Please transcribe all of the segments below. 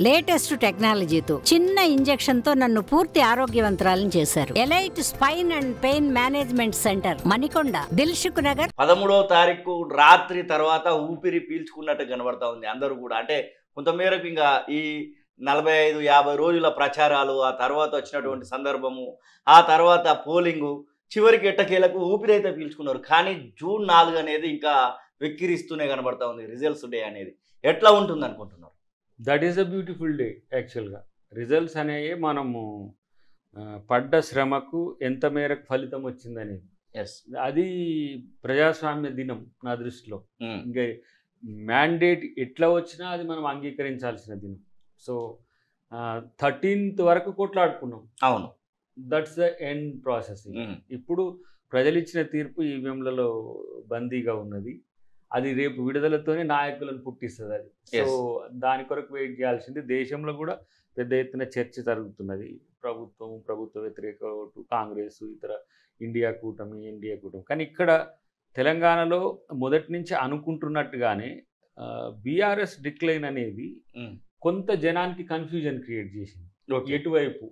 Latest టెక్నాలజీతో చిన్న injection తో నన్ను పూర్తి ఆరోగ్యవంతురాలను చేశారు. Elite spine and pain management centre, Manikonda, Dilsukh Nagar. 13వ తారీఖు రాత్రి తర్వాత ఊపిరి పీల్చుకున్నట్టు కనబడతా ఉంది అందరూ కూడా. అంటే కొంతమేరకు ఇంకా ఈ 45-50 రోజుల ప్రచారాలు, ఆ తర్వాత వచ్చినటువంటి సందర్భము, ఆ తర్వాత పోలింగు, చివరికి ఎట్టకేలకు ఊపిరి అయితే పీల్చుకున్నారు. కానీ జూన్ 4 అనేది ఇంకా వెక్కిరిస్తూనే కనబడతా ఉంది రిజల్ట్స్ డే అనేది. ఎట్లా ఉంటుంది అనుకుంటున్నారు? That is a beautiful day. యాక్చువల్గా రిజల్ట్స్ అనేవి మనము పడ్డ శ్రమకు ఎంత మేరకు ఫలితం వచ్చిందనేది. అది ప్రజాస్వామ్య దినం నా దృష్టిలో. ఇంకా మ్యాండేట్ ఎట్లా వచ్చినా అది మనం అంగీకరించాల్సిన దినం. సో 13th వరకు కొట్లాడుకున్నాం. అవును, దట్స్ ద ఎండ్ ప్రాసెస్. ఇప్పుడు ప్రజలు ఇచ్చిన తీర్పు ఈవీఎంలలో బందీగా ఉన్నది. అది రేపు విడుదలతోనే నాయకులను పుట్టిస్తుంది. అది సో దాని కొరకు వెయిట్ చేయాల్సింది. దేశంలో కూడా పెద్ద ఎత్తున చర్చ జరుగుతున్నది. ప్రభుత్వ వ్యతిరేక ఓటు, కాంగ్రెస్, ఇతర ఎన్డీఏ కూటమి. కానీ ఇక్కడ తెలంగాణలో మొదటి నుంచి అనుకుంటున్నట్టుగానే బీఆర్ఎస్ డిక్లైన్ అనేది కొంత జనానికి కన్ఫ్యూజన్ క్రియేట్ చేసింది. ఎటువైపు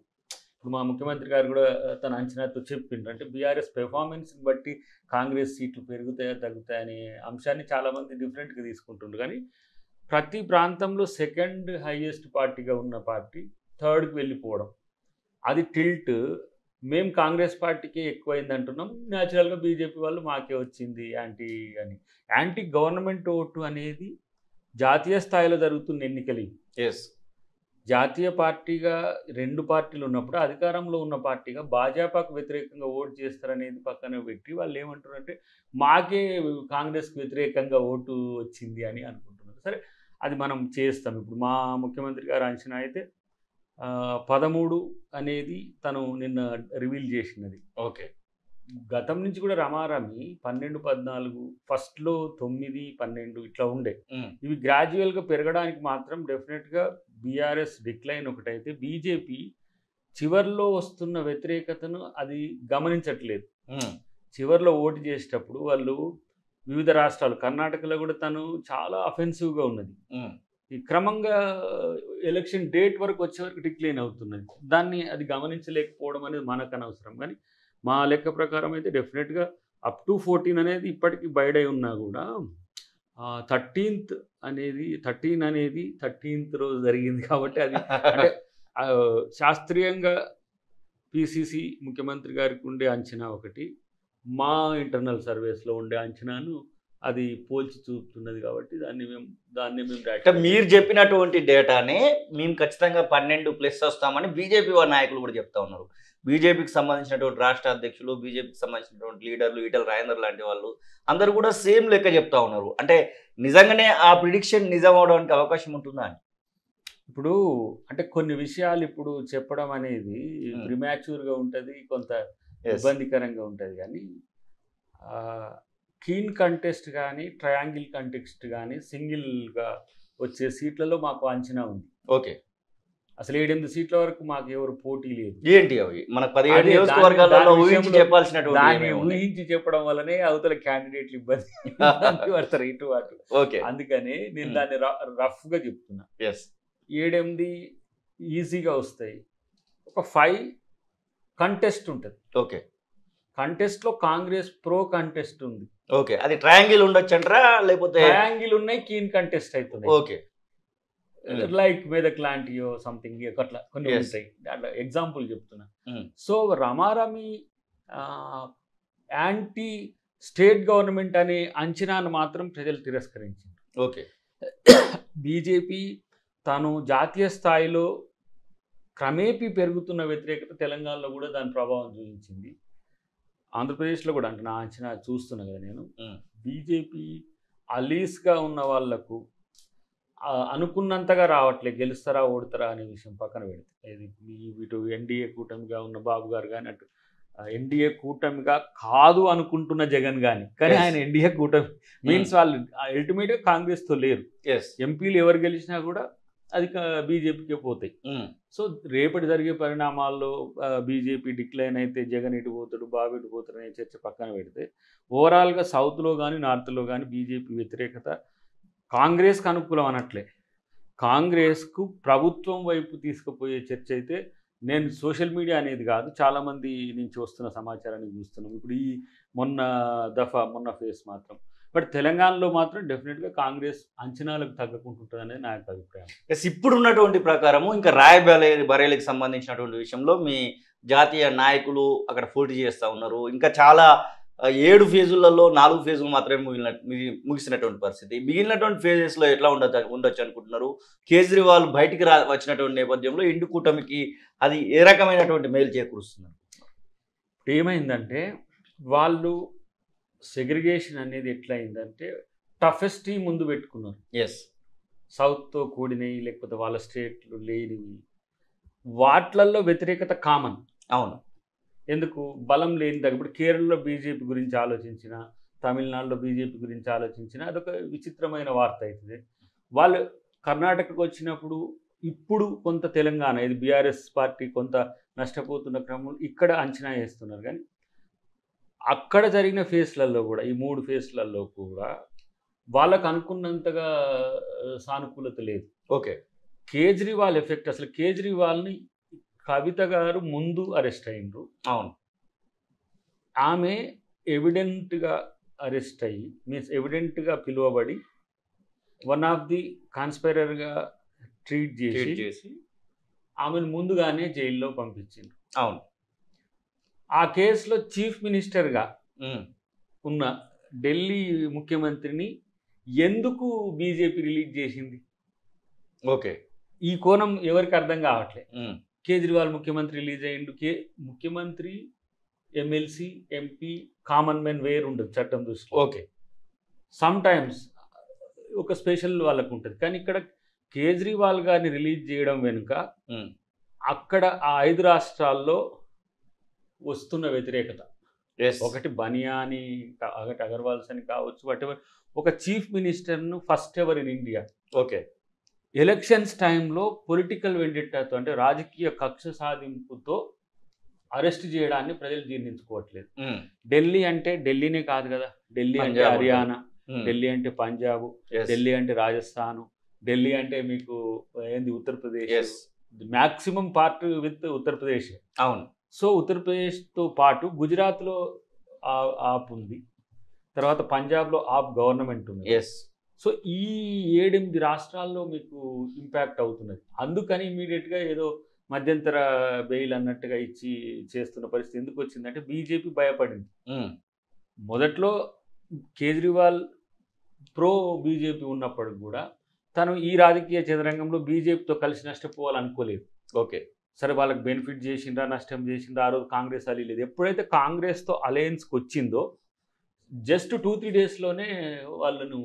ఇప్పుడు మా ముఖ్యమంత్రి గారు కూడా తన అంచనాతో చెప్పిండ్రు. అంటే బీఆర్ఎస్ పెర్ఫార్మెన్స్ని బట్టి కాంగ్రెస్ సీట్లు పెరుగుతాయా తగ్గుతాయనే అంశాన్ని చాలామంది డిఫరెంట్గా తీసుకుంటుండ్రు. కానీ ప్రతి ప్రాంతంలో సెకండ్ హైయెస్ట్ పార్టీగా ఉన్న పార్టీ థర్డ్కి వెళ్ళిపోవడం, అది టిల్ట్. మేము కాంగ్రెస్ పార్టీకే ఎక్కువైంది అంటున్నాం. న్యాచురల్గా బీజేపీ వాళ్ళు మాకే వచ్చింది యాంటీ గవర్నమెంట్ ఓటు అనేది జాతీయ స్థాయిలో జరుగుతున్న ఎన్నికలు. జాతీయ పార్టీగా 2 పార్టీలు ఉన్నప్పుడు అధికారంలో ఉన్న పార్టీగా భాజపాకు వ్యతిరేకంగా ఓటు చేస్తారనేది పక్కన పెట్టి వాళ్ళు ఏమంటారంటే మాకే కాంగ్రెస్కి వ్యతిరేకంగా ఓటు వచ్చింది అని అనుకుంటున్నారు. సరే, అది మనం చేస్తాం. ఇప్పుడు మా ముఖ్యమంత్రి గారు అంచనా అయితే 13 అనేది తను నిన్న రివీల్ చేసినది. ఓకే, గతం నుంచి కూడా రమారమి 12, 14, ఫస్ట్లో 9, 12 ఇట్లా ఉండే. ఇవి గ్రాడ్యువల్గా పెరగడానికి మాత్రం డెఫినెట్గా బీఆర్ఎస్ డిక్లైన్ ఒకటైతే, బీజేపీ చివర్లో వస్తున్న వ్యతిరేకతను అది గమనించట్లేదు. చివర్లో ఓటు చేసేటప్పుడు వాళ్ళు వివిధ రాష్ట్రాలు, కర్ణాటకలో కూడా తను చాలా అఫెన్సివ్గా ఉన్నది. ఈ క్రమంగా ఎలక్షన్ డేట్ వరకు వచ్చే వరకు డిక్లైన్ అవుతున్నది. దాన్ని అది గమనించలేకపోవడం అనేది మనకు అనవసరం. కానీ మా లెక్క ప్రకారం అయితే డెఫినెట్గా అప్ టు 14 అనేది ఇప్పటికీ బయడై ఉన్నా కూడా 13th అనేది 13th రోజు జరిగింది కాబట్టి అది అంటే శాస్త్రీయంగా పిసిసి ముఖ్యమంత్రి గారికి ఉండే అంచనా ఒకటి, మా ఇంటర్నల్ సర్వేస్లో ఉండే అంచనాను అది పోల్చి చూపుతున్నది. కాబట్టి దాన్ని మేము మీరు చెప్పినటువంటి డేటానే మేము ఖచ్చితంగా 12+ వస్తామని బీజేపీ నాయకులు కూడా చెప్తా ఉన్నారు. బీజేపీకి సంబంధించినటువంటి రాష్ట్ర అధ్యక్షులు, బీజేపీకి సంబంధించినటువంటి లీడర్లు, ఈటెల రాజేందర్ లాంటి వాళ్ళు అందరూ కూడా సేమ్ లెక్క చెప్తా ఉన్నారు. అంటే నిజంగానే ఆ ప్రిడిక్షన్ నిజం అవడానికి అవకాశం ఉంటుందా అని? ఇప్పుడు అంటే కొన్ని విషయాలు ఇప్పుడు చెప్పడం అనేది ప్రిమాచ్యూర్గా ఉంటుంది, కొంత ఇబ్బందికరంగా ఉంటుంది. కానీ కీన్ కంటెస్ట్ కానీ, ట్రయాంగిల్ కంటెస్ట్ కానీ, సింగిల్గా వచ్చే సీట్లలో మాకు అంచనా ఉంది. ఓకే, అసలు 7-8 సీట్ల వరకు మాకు ఎవరు పోటీ లేదు. ఏంటి అవి? మన 17 నియోజకవర్గాలలో ఊహించి చెప్పాల్సినటువంటి, దాన్ని ఊహించి చెప్పడం వల్లనే అవతల క్యాండిడేట్లు ఇబ్బంది పడతారు ఇటు అటు. ఓకే, అందుకని నేను దాన్ని రఫ్గా చెప్తున్నా. 7-8 ఈజీగా వస్తాయి. ఒక 5 కంటెస్ట్ ఉంటుంది. ఓకే, కంటెస్ట్లో కాంగ్రెస్ ప్రో కంటెస్ట్ ఉంది. ఓకే, అది ట్రయాంగిల్ ఉండొచ్చు అంటారా? లేకపోతే ట్రయాంగిల్ ఉన్నాయి, కీన్ కంటెస్ట్ అవుతుంది. ఓకే, లైక్ మెదక్ లాంటియో సంథింగ్ అట్లా కొన్ని ఉంటాయి. అట్లా ఎగ్జాంపుల్ చెప్తున్నా. సో రమారమి యాంటీ స్టేట్ గవర్నమెంట్ అనే అంచనాను మాత్రం ప్రజలు తిరస్కరించారు. ఓకే, బీజేపీ తాను జాతీయ స్థాయిలో క్రమేపీ పెరుగుతున్న వ్యతిరేకత తెలంగాణలో కూడా దాని ప్రభావం చూపించింది. ఆంధ్రప్రదేశ్లో కూడా అంటే నా అంచనా చూస్తున్నా కదా నేను, బీజేపీ అలీస్గా ఉన్న వాళ్లకు అనుకున్నంతగా రావట్లేదు. గెలుస్తారా ఓడతారా అనే విషయం పక్కన పెడితే, ఇటు ఎన్డీఏ కూటమిగా ఉన్న బాబు గారు కానీ, అటు ఎన్డీఏ కూటమిగా కాదు అనుకుంటున్న జగన్ కానీ ఆయన ఎన్డీఏ కూటమి మీన్స్ వాళ్ళు అల్టిమేట్గా కాంగ్రెస్తో లేరు. ఎంపీలు ఎవరు గెలిచినా కూడా అది బీజేపీకే పోతాయి. సో రేపటి జరిగే పరిణామాల్లో బీజేపీ డిక్లైన్ అయితే జగన్ ఇటు పోతాడు, బాబు ఇటు పోతాడు అనే చర్చ పక్కన పెడితే, ఓవరాల్గా సౌత్లో కానీ నార్త్లో కానీ బీజేపీ వ్యతిరేకత కాంగ్రెస్కి అనుకూలం అనట్లే. కాంగ్రెస్కు ప్రభుత్వం వైపు తీసుకుపోయే చర్చ అయితే నేను సోషల్ మీడియా అనేది కాదు, చాలామంది నుంచి వస్తున్న సమాచారాన్ని చూస్తున్నాం. ఇప్పుడు ఈ మొన్న ఫేస్ మాత్రం, బట్ తెలంగాణలో మాత్రం డెఫినెట్గా కాంగ్రెస్ అంచనాలకు తగ్గకుంటుంటుంది అనేది నా యొక్క అభిప్రాయం. ఇప్పుడు ఉన్నటువంటి ప్రకారము ఇంకా బరేలీకి సంబంధించినటువంటి విషయంలో మీ జాతీయ నాయకులు అక్కడ పోటీ చేస్తూ ఉన్నారు. ఇంకా చాలా 7 ఫేజులలో 4 ఫేజులు మాత్రమే ముగిసినటువంటి పరిస్థితి. మిగిలినటువంటి ఫేజెస్లో ఎట్లా ఉండొచ్చు అనుకుంటున్నారు? కేజ్రీవాల్ బయటికి వచ్చినటువంటి నేపథ్యంలో ఇండు కూటమికి అది ఏ రకమైనటువంటి మేలు చేకూరుస్తున్నారు? ఏమైందంటే వాళ్ళు సెగ్రిగేషన్ అనేది ఎట్లా అయిందంటే టఫెస్ట్ ముందు పెట్టుకున్నారు. సౌత్తో కూడినవి లేకపోతే వాళ్ళ స్టేట్లు లేనివి, వాట్లల్లో వ్యతిరేకత కామన్. అవును, ఎందుకు బలం లేని దగ్గర ఇప్పుడు కేరళలో బీజేపీ గురించి ఆలోచించిన, తమిళనాడులో బీజేపీ గురించి ఆలోచించిన అదొక విచిత్రమైన వార్త అవుతుంది. వాళ్ళు కర్ణాటకకు వచ్చినప్పుడు ఇప్పుడు కొంత తెలంగాణ ఇది బీఆర్ఎస్ పార్టీ కొంత నష్టపోతున్న క్రమంలో ఇక్కడ అంచనా వేస్తున్నారు. కానీ అక్కడ జరిగిన ఫేస్లలో కూడా ఈ 3 ఫేస్లలో కూడా వాళ్ళకు అనుకున్నంతగా సానుకూలత లేదు. ఓకే, కేజ్రీవాల్ ఎఫెక్ట్, అసలు కేజ్రీవాల్ని కవిత గారు ముందు అరెస్ట్ అయినరు. అవును, ఆమె ఎవిడెంట్గా అరెస్ట్ అయ్యి మీన్స్ ఎవిడెంట్గా పిలువబడి వన్ ఆఫ్ ది కాన్స్పైరర్గా ట్రీట్ చేసి ఆమెను ముందుగానే జైల్లో పంపించింది. అవును, ఆ కేసులో చీఫ్ మినిస్టర్గా ఉన్న ఢిల్లీ ముఖ్యమంత్రిని ఎందుకు బీజేపీ రిలీజ్ చేసింది? ఓకే, ఈ కోణం ఎవరికి అర్థం కావట్లేదు. కేజ్రీవాల్ ముఖ్యమంత్రి రిలీజ్ అయ్యిండు, ముఖ్యమంత్రి ఎమ్మెల్సీ ఎంపీ కామన్ మెన్ వేరు ఉండదు చట్టం దృష్టిలో. ఓకే, సమ్ టైమ్స్ ఒక స్పెషల్ వాళ్ళకు ఉంటుంది. కానీ ఇక్కడ కేజ్రీవాల్ గారిని రిలీజ్ చేయడం వెనుక అక్కడ ఆ 5 రాష్ట్రాల్లో వస్తున్న వ్యతిరేకత, ఒకటి బనియాని, ఒకటి అగర్వాల్స్ అని కావచ్చు, వాటెవర్, ఒక చీఫ్ మినిస్టర్ను first ever in India okay elections టైంలో పొలిటికల్ వెండిట్టాతో అంటే రాజకీయ కక్ష సాధింపుతో అరెస్ట్ చేయడాన్ని ప్రజలు జీర్ణించుకోవట్లేదు. ఢిల్లీ అంటే ఢిల్లీనే కాదు కదా, ఢిల్లీ అంటే హర్యానా, ఢిల్లీ అంటే పంజాబ్, ఢిల్లీ అంటే రాజస్థాన్, ఢిల్లీ అంటే మీకు ఏంది Uttar Pradesh, maximum part with Uttar Pradesh. అవును, సో ఉత్తరప్రదేశ్తో పాటు గుజరాత్లో ఆప్ ఉంది, తర్వాత పంజాబ్లో ఆప్ గవర్నమెంట్ ఉంది. సో ఈ 7-8 రాష్ట్రాల్లో మీకు ఇంపాక్ట్ అవుతున్నది. అందుకని ఇమీడియట్గా ఏదో మధ్యంతర బెయిల్ అన్నట్టుగా ఇచ్చి చేస్తున్న పరిస్థితి ఎందుకు వచ్చిందంటే బీజేపీ భయపడింది. మొదట్లో కేజ్రీవాల్ ప్రో బీజేపీ ఉన్నప్పటికి కూడా తను ఈ రాజకీయ చదరంగంలో బీజేపీతో కలిసి నష్టపోవాలనుకోలేదు. ఓకే, సరే వాళ్ళకి బెనిఫిట్ చేసిండ్రా నష్టం చేసిండ్రా, ఆ రోజు కాంగ్రెస్ అలీ లేదు. ఎప్పుడైతే కాంగ్రెస్తో అలయన్స్కి వచ్చిందో జస్ట్ 2-3 డేస్లోనే వాళ్ళను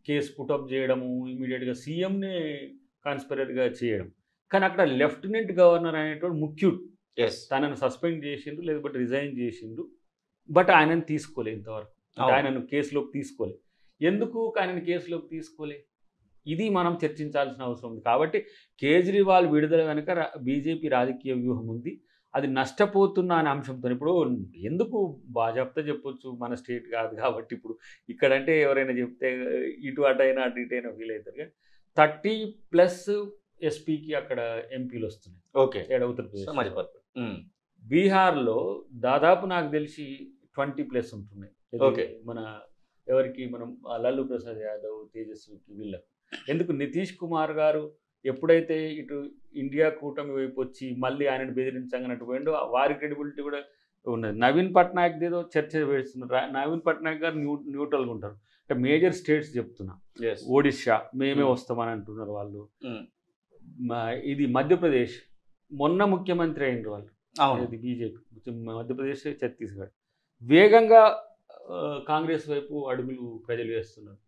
కేసు పుటప్ చేయడము, ఇమీడియట్గా సీఎంనే కాన్స్పైరర్గా చేయడం. కానీ అక్కడ లెఫ్టినెంట్ గవర్నర్ అనేటువంటి ముఖ్యుడు, తనను సస్పెండ్ చేసిండు లేకపోతే రిజైన్ చేసిండు, బట్ ఆయనను తీసుకోలే ఇంతవరకు, ఆయనను కేసులోకి తీసుకోలే. ఎందుకు ఆయనను కేసులోకి తీసుకోలే? ఇది మనం చర్చించాల్సిన అవసరం ఉంది. కాబట్టి కేజ్రీవాల్ విడుదల వెనుక బీజేపీ రాజకీయ వ్యూహం ఉంది. అది నష్టపోతున్నా అనే అంశంతో ఇప్పుడు ఎందుకు బాజాప్తా చెప్పొచ్చు, మన స్టేట్ కాదు కాబట్టి. ఇప్పుడు ఇక్కడంటే ఎవరైనా చెప్తే ఇటు అటైనా అటు ఇటైనా ఫీల్ అవుతారు. కానీ 30+ ఎస్పీకి అక్కడ ఎంపీలు వస్తున్నాయి. ఓకే, ఉత్తరప్రదేశ్, బీహార్లో దాదాపు నాకు తెలిసి 20+ ఉంటున్నాయి. ఓకే, మన ఎవరికి మనం లల్లు ప్రసాద్ యాదవ్, తేజస్వికి, వీళ్ళకు. ఎందుకు నితీష్ కుమార్ గారు ఎప్పుడైతే ఇటు ఇండియా కూటమి వైపు వచ్చి మళ్ళీ ఆయనను బెదిరించగనట్టు పోయిండో వారి క్రెడిబిలిటీ కూడా ఉన్నది. నవీన్ పట్నాయక్ ఏదో చర్చ వేస్తున్నారు. నవీన్ పట్నాయక్ గారు న్యూట్రల్గా ఉంటారు. అంటే మేజర్ స్టేట్స్ చెప్తున్నా, ఒడిషా మేమే వస్తామని అంటున్నారు వాళ్ళు. ఇది మధ్యప్రదేశ్ మొన్న ముఖ్యమంత్రి అయినారు వాళ్ళు, ఇది బీజేపీ మధ్యప్రదేశ్, ఛత్తీస్గఢ్. వేగంగా కాంగ్రెస్ వైపు అడుగులు ప్రజలు వేస్తున్నారు.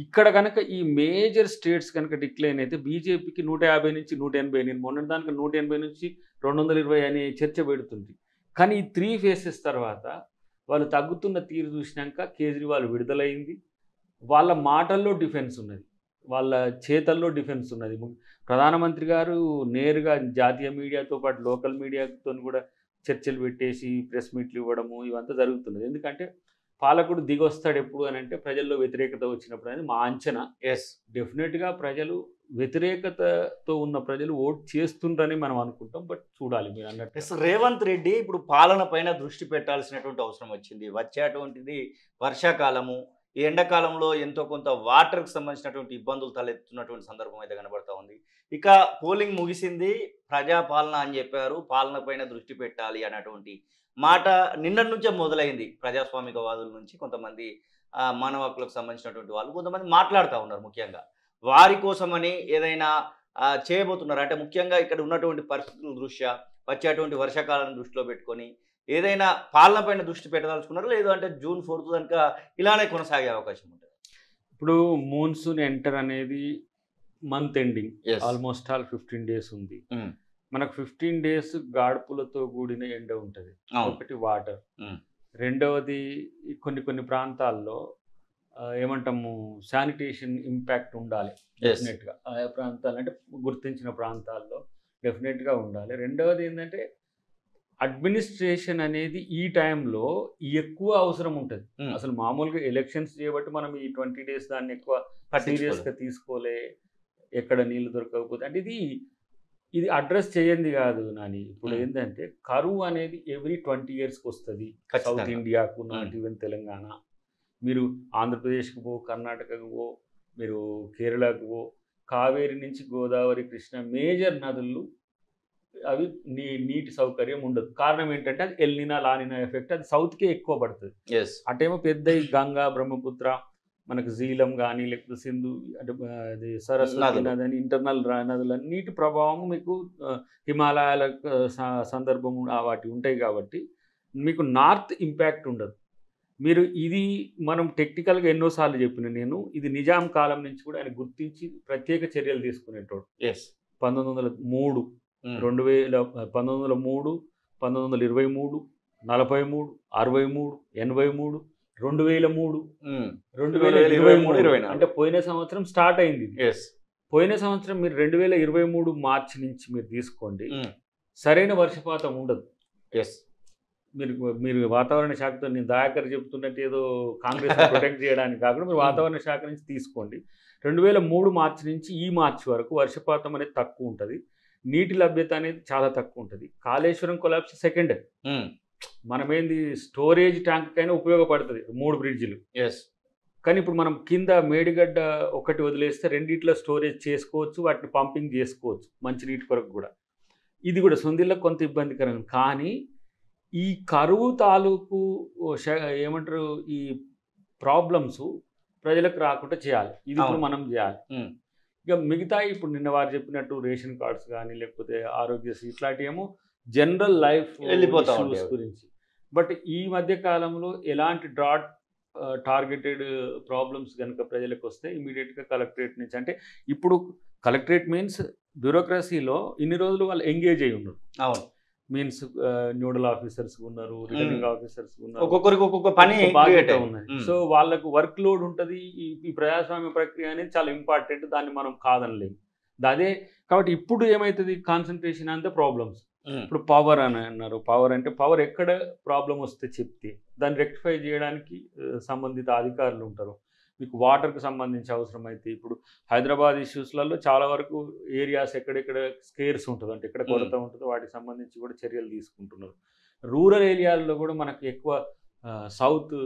ఇక్కడ కనుక ఈ మేజర్ స్టేట్స్ కనుక డిక్లైన్ అయితే బీజేపీకి 150 నుంచి 180, నేను మొన్న దానికి 180 నుంచి 220 అనే చర్చ పెడుతుంది. కానీ ఈ 3 ఫేసెస్ తర్వాత వాళ్ళు తగ్గుతున్న తీరు చూసినాక కేజ్రీవాల్ విడుదలైంది. వాళ్ళ మాటల్లో డిఫెన్స్ ఉన్నది, వాళ్ళ చేతల్లో డిఫెన్స్ ఉన్నది. ప్రధానమంత్రి గారు నేరుగా జాతీయ మీడియాతో పాటు లోకల్ మీడియాతో కూడా చర్చలు పెట్టేసి ప్రెస్ మీట్లు ఇవ్వడము ఇవంతా జరుగుతున్నది. ఎందుకంటే పాలకుడు దిగొస్తాడు ఎప్పుడు అని అంటే ప్రజల్లో వ్యతిరేకత వచ్చినప్పుడు అనేది మా అంచనా. ఎస్, డెఫినెట్గా ప్రజలు వ్యతిరేకతతో ఉన్న ప్రజలు ఓట్ చేస్తుండ్రని మనం అనుకుంటాం. బట్ చూడాలి మీరు అన్నట్టు. రేవంత్ రెడ్డి ఇప్పుడు పాలన పైన దృష్టి పెట్టాల్సినటువంటి అవసరం వచ్చింది. వచ్చేటువంటిది వర్షాకాలము, ఈ ఎండాకాలంలో ఎంతో కొంత వాటర్కి సంబంధించినటువంటి ఇబ్బందులు తలెత్తున్నటువంటి సందర్భం అయితే కనబడతా ఉంది. ఇక పోలింగ్ ముగిసింది, ప్రజాపాలన అని చెప్పారు, పాలన పైన దృష్టి పెట్టాలి అన్నటువంటి మాట నిన్నటి నుంచే మొదలైంది. ప్రజాస్వామికవాదుల నుంచి కొంతమంది మానవ హక్కులకు సంబంధించినటువంటి వాళ్ళు కొంతమంది మాట్లాడుతూ ఉన్నారు. ముఖ్యంగా వారి కోసమని ఏదైనా చేయబోతున్నారు అంటే ముఖ్యంగా ఇక్కడ ఉన్నటువంటి పరిస్థితుల దృష్ట్యా వచ్చేటువంటి వర్షాకాలాన్ని దృష్టిలో పెట్టుకొని ఏదైనా పాలన పైన దృష్టి పెట్టదలుచుకున్నారు, లేదు అంటే June 4th కనుక ఇలానే కొనసాగే అవకాశం ఉంటుంది. ఇప్పుడు మూన్సూన్ ఎంటర్ అనేది month ending, almost all 15 days ఉంది. మనకు 15 days గాడుపులతో కూడిన ఎండ ఉంటుంది. ఒకటి వాటర్, రెండవది కొన్ని ప్రాంతాల్లో ఏమంటాము శానిటేషన్ ఇంపాక్ట్ ఉండాలి డెఫినెట్గా. ఆయా ప్రాంతాలు అంటే గుర్తించిన ప్రాంతాల్లో డెఫినెట్గా ఉండాలి. రెండవది ఏంటంటే అడ్మినిస్ట్రేషన్ అనేది ఈ టైంలో ఎక్కువ అవసరం ఉంటుంది. అసలు మామూలుగా ఎలక్షన్స్ చేయబట్టి మనం ఈ 20 days దాన్ని ఎక్కువ సీరియస్గా తీసుకోలే, ఎక్కడ నీళ్లు దొరకకపోతే అంటే ఇది అడ్రస్ చేయండి కాదు నాని. ఇప్పుడు ఏంటంటే కరువు అనేది ఎవ్రీ 20 yearsకి వస్తుంది సౌత్ ఇండియాకు, నాట్ ఈవెన్ తెలంగాణ. మీరు ఆంధ్రప్రదేశ్కి పో, కర్ణాటకకు పో, మీరు కేరళకు పో, కావేరి నుంచి గోదావరి, కృష్ణ మేజర్ నదులు అవి నీటి సౌకర్యం ఉండదు. కారణం ఏంటంటే అది ఎల్నినా లానినా ఎఫెక్ట్, అది సౌత్కే ఎక్కువ పడుతుంది. అటేమో పెద్ద గంగా, బ్రహ్మపుత్ర, మనకు జీలం కానీ లేకపోతే సింధు అంటే అది సరస్వతి నది అని ఇంటర్నల్ నదుల నీటి ప్రభావం మీకు హిమాలయాల సందర్భం వాటి ఉంటాయి కాబట్టి మీకు నార్త్ ఇంపాక్ట్ ఉండదు. మీరు ఇది మనం టెక్నికల్గా ఎన్నోసార్లు చెప్పిన నేను, ఇది నిజాం కాలం నుంచి కూడా ఆయన గుర్తించి ప్రత్యేక చర్యలు తీసుకునేటోడు. 1903, 1903, 1923, 43, 63, 83, 2003, 2023 అంటే పోయిన సంవత్సరం స్టార్ట్ అయింది. పోయిన సంవత్సరం మీరు 2023 మార్చి నుంచి మీరు తీసుకోండి, సరైన వర్షపాతం ఉండదు. మీరు వాతావరణ శాఖతో నేను దయాకర్ చెప్తున్నట్టు ఏదో కాంగ్రెస్ ప్రొటెక్ట్ చేయడానికి కాకుండా మీరు వాతావరణ శాఖ నుంచి తీసుకోండి. 2003 మార్చి నుంచి ఈ మార్చి వరకు వర్షపాతం అనేది తక్కువ ఉంటుంది, నీటి లభ్యత అనేది చాలా తక్కువ ఉంటుంది. కాళేశ్వరం కొలాప్స్ సెకండ్, మనమేంది స్టోరేజ్ ట్యాంక్ కైనా ఉపయోగపడుతుంది 3 బ్రిడ్జిలు. కానీ ఇప్పుడు మనం కింద మేడిగడ్డ ఒకటి వదిలేస్తే రెండిట్లో స్టోరేజ్ చేసుకోవచ్చు, వాటిని పంపింగ్ చేసుకోవచ్చు మంచినీటి కొరకు కూడా. ఇది కూడా సొందిళ్ళకు కొంత ఇబ్బందికరం. కానీ ఈ కరువు తాలూకు ఏమంటారు ఈ ప్రాబ్లమ్స్ ప్రజలకు రాకుండా చేయాలి, ఇది ఇప్పుడు మనం చేయాలి. ఇక మిగతా ఇప్పుడు నిన్న వారు చెప్పినట్టు రేషన్ కార్డ్స్ కానీ లేకపోతే ఆరోగ్యశ్రీ ఇట్లాంటి ఏమో జనరల్ లైఫ్ ఇష్యూస్ గురించి. బట్ ఈ మధ్య కాలంలో ఎలాంటి డ్రాట్ టార్గెటెడ్ ప్రాబ్లమ్స్ కనుక ప్రజలకు వస్తే ఇమీడియట్గా కలెక్టరేట్ నుంచి, అంటే ఇప్పుడు కలెక్టరేట్ మీన్స్ బ్యూరోక్రసీలో ఇన్ని రోజులు వాళ్ళు ఎంగేజ్ అయ్యి ఉన్నారు. అవును, మీన్స్ నోడల్ ఆఫీసర్స్ ఉన్నారు, రిటర్నింగ్ ఆఫీసర్స్ ఉన్నారు, ఒక్కొక్కరికి ఒక్కొక్క పని బాధ్యత ఉన్నది. సో వాళ్ళకు వర్క్ లోడ్ ఉంటుంది. ఈ ప్రజాస్వామ్య ప్రక్రియ అనేది చాలా ఇంపార్టెంట్, దాన్ని మనం కాదనలేము. అదే కాబట్టి ఇప్పుడు ఏమవుతుంది, కాన్సన్ట్రేషన్ అంతా ప్రాబ్లమ్స్. ఇప్పుడు పవర్ అని అన్నారు, పవర్ అంటే పవర్ ఎక్కడ ప్రాబ్లం వస్తే చెప్తే దాన్ని రెక్టిఫై చేయడానికి సంబంధిత అధికారులు ఉంటారు. మీకు వాటర్కి సంబంధించి అవసరమైతే ఇప్పుడు హైదరాబాద్ ఇష్యూస్లలో చాలా వరకు ఏరియాస్ ఎక్కడెక్కడ స్కేర్స్ ఉంటుంది, అంటే ఎక్కడ కొరత ఉంటుందో వాటికి సంబంధించి కూడా చర్యలు తీసుకుంటున్నారు. రూరల్ ఏరియాల్లో కూడా మనకు ఎక్కువ సౌత్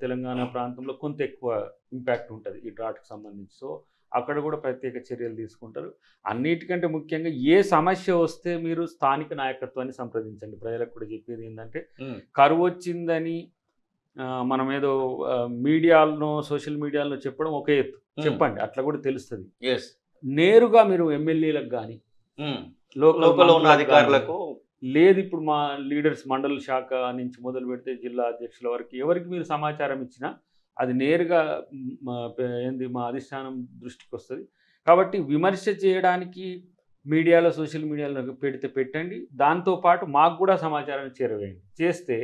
తెలంగాణ ప్రాంతంలో కొంత ఎక్కువ ఇంపాక్ట్ ఉంటుంది ఈ డ్రాట్కి సంబంధించి. సో అక్కడ కూడా ప్రత్యేక చర్యలు తీసుకుంటారు. అన్నిటికంటే ముఖ్యంగా ఏ సమస్య వస్తే మీరు స్థానిక నాయకత్వాన్ని సంప్రదించండి. ప్రజలకు కూడా చెప్పేది ఏంటంటే కరువు వచ్చిందని మనం ఏదో మీడియాలను సోషల్ మీడియాలో చెప్పడం ఒక ఎత్తు, చెప్పండి అట్లా కూడా తెలుస్తుంది. నేరుగా మీరు ఎమ్మెల్యేలకు కానీ లోకల్ ఉన్న అధికారులకు లేదు, ఇప్పుడు మా లీడర్స్ మండల శాఖ నుంచి మొదలు పెడితే జిల్లా అధ్యక్షుల వరకు ఎవరికి మీరు సమాచారం ఇచ్చినా అది నేరుగా మా అధిష్టానం దృష్టికి వస్తుంది. కాబట్టి విమర్శ చేయడానికి మీడియాలో సోషల్ మీడియాలో పెట్టండి, దాంతోపాటు మాకు కూడా సమాచారం చేరవేయండి. చేస్తే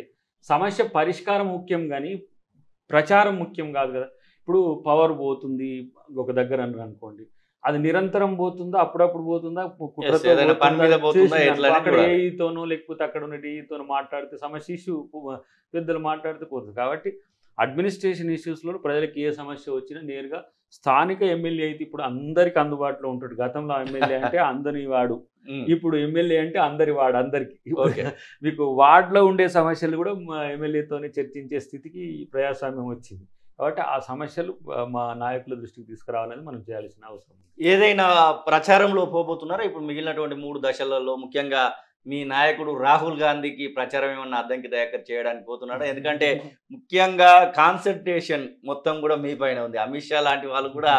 సమస్య పరిష్కారం ముఖ్యం కానీ ప్రచారం ముఖ్యం కాదు కదా. ఇప్పుడు పవర్ పోతుంది ఒక దగ్గర అని అనుకోండి, అది నిరంతరం పోతుందా, అప్పుడప్పుడు పోతుందా, అక్కడ ఏఈతోనో లేకపోతే అక్కడ ఉన్న డిఈతోనో మాట్లాడితే సమస్య ఇష్యూ పెద్దలు మాట్లాడితే పోతుంది. కాబట్టి అడ్మినిస్ట్రేషన్ ఇష్యూస్లో ప్రజలకు ఏ సమస్య వచ్చినా నేరుగా స్థానిక ఎమ్మెల్యే అయితే ఇప్పుడు అందరికి అందుబాటులో ఉంటాడు. గతంలో ఎమ్మెల్యే అంటే అందరి వాడు, ఇప్పుడు ఎమ్మెల్యే అంటే అందరి వాడు, అందరికి. మీకు వార్డులో ఉండే సమస్యలు కూడా మా ఎమ్మెల్యేతోనే చర్చించే స్థితికి ప్రజాస్వామ్యం వచ్చింది. కాబట్టి ఆ సమస్యలు మా నాయకుల దృష్టికి తీసుకురావాలని మనం చేయాల్సిన అవసరం ఉంది. ఏదైనా ప్రచారంలో పోబోతున్నారా ఇప్పుడు మిగిలినటువంటి 3 దశలలో? ముఖ్యంగా మీ నాయకుడు రాహుల్ గాంధీకి ప్రచారం ఏమన్నా అద్దంకి దయాకర్ చేయడానికి పోతున్నాడా? ఎందుకంటే ముఖ్యంగా కాన్సన్ట్రేషన్ మొత్తం కూడా మీ పైన ఉంది. అమిత్ షా లాంటి వాళ్ళు కూడా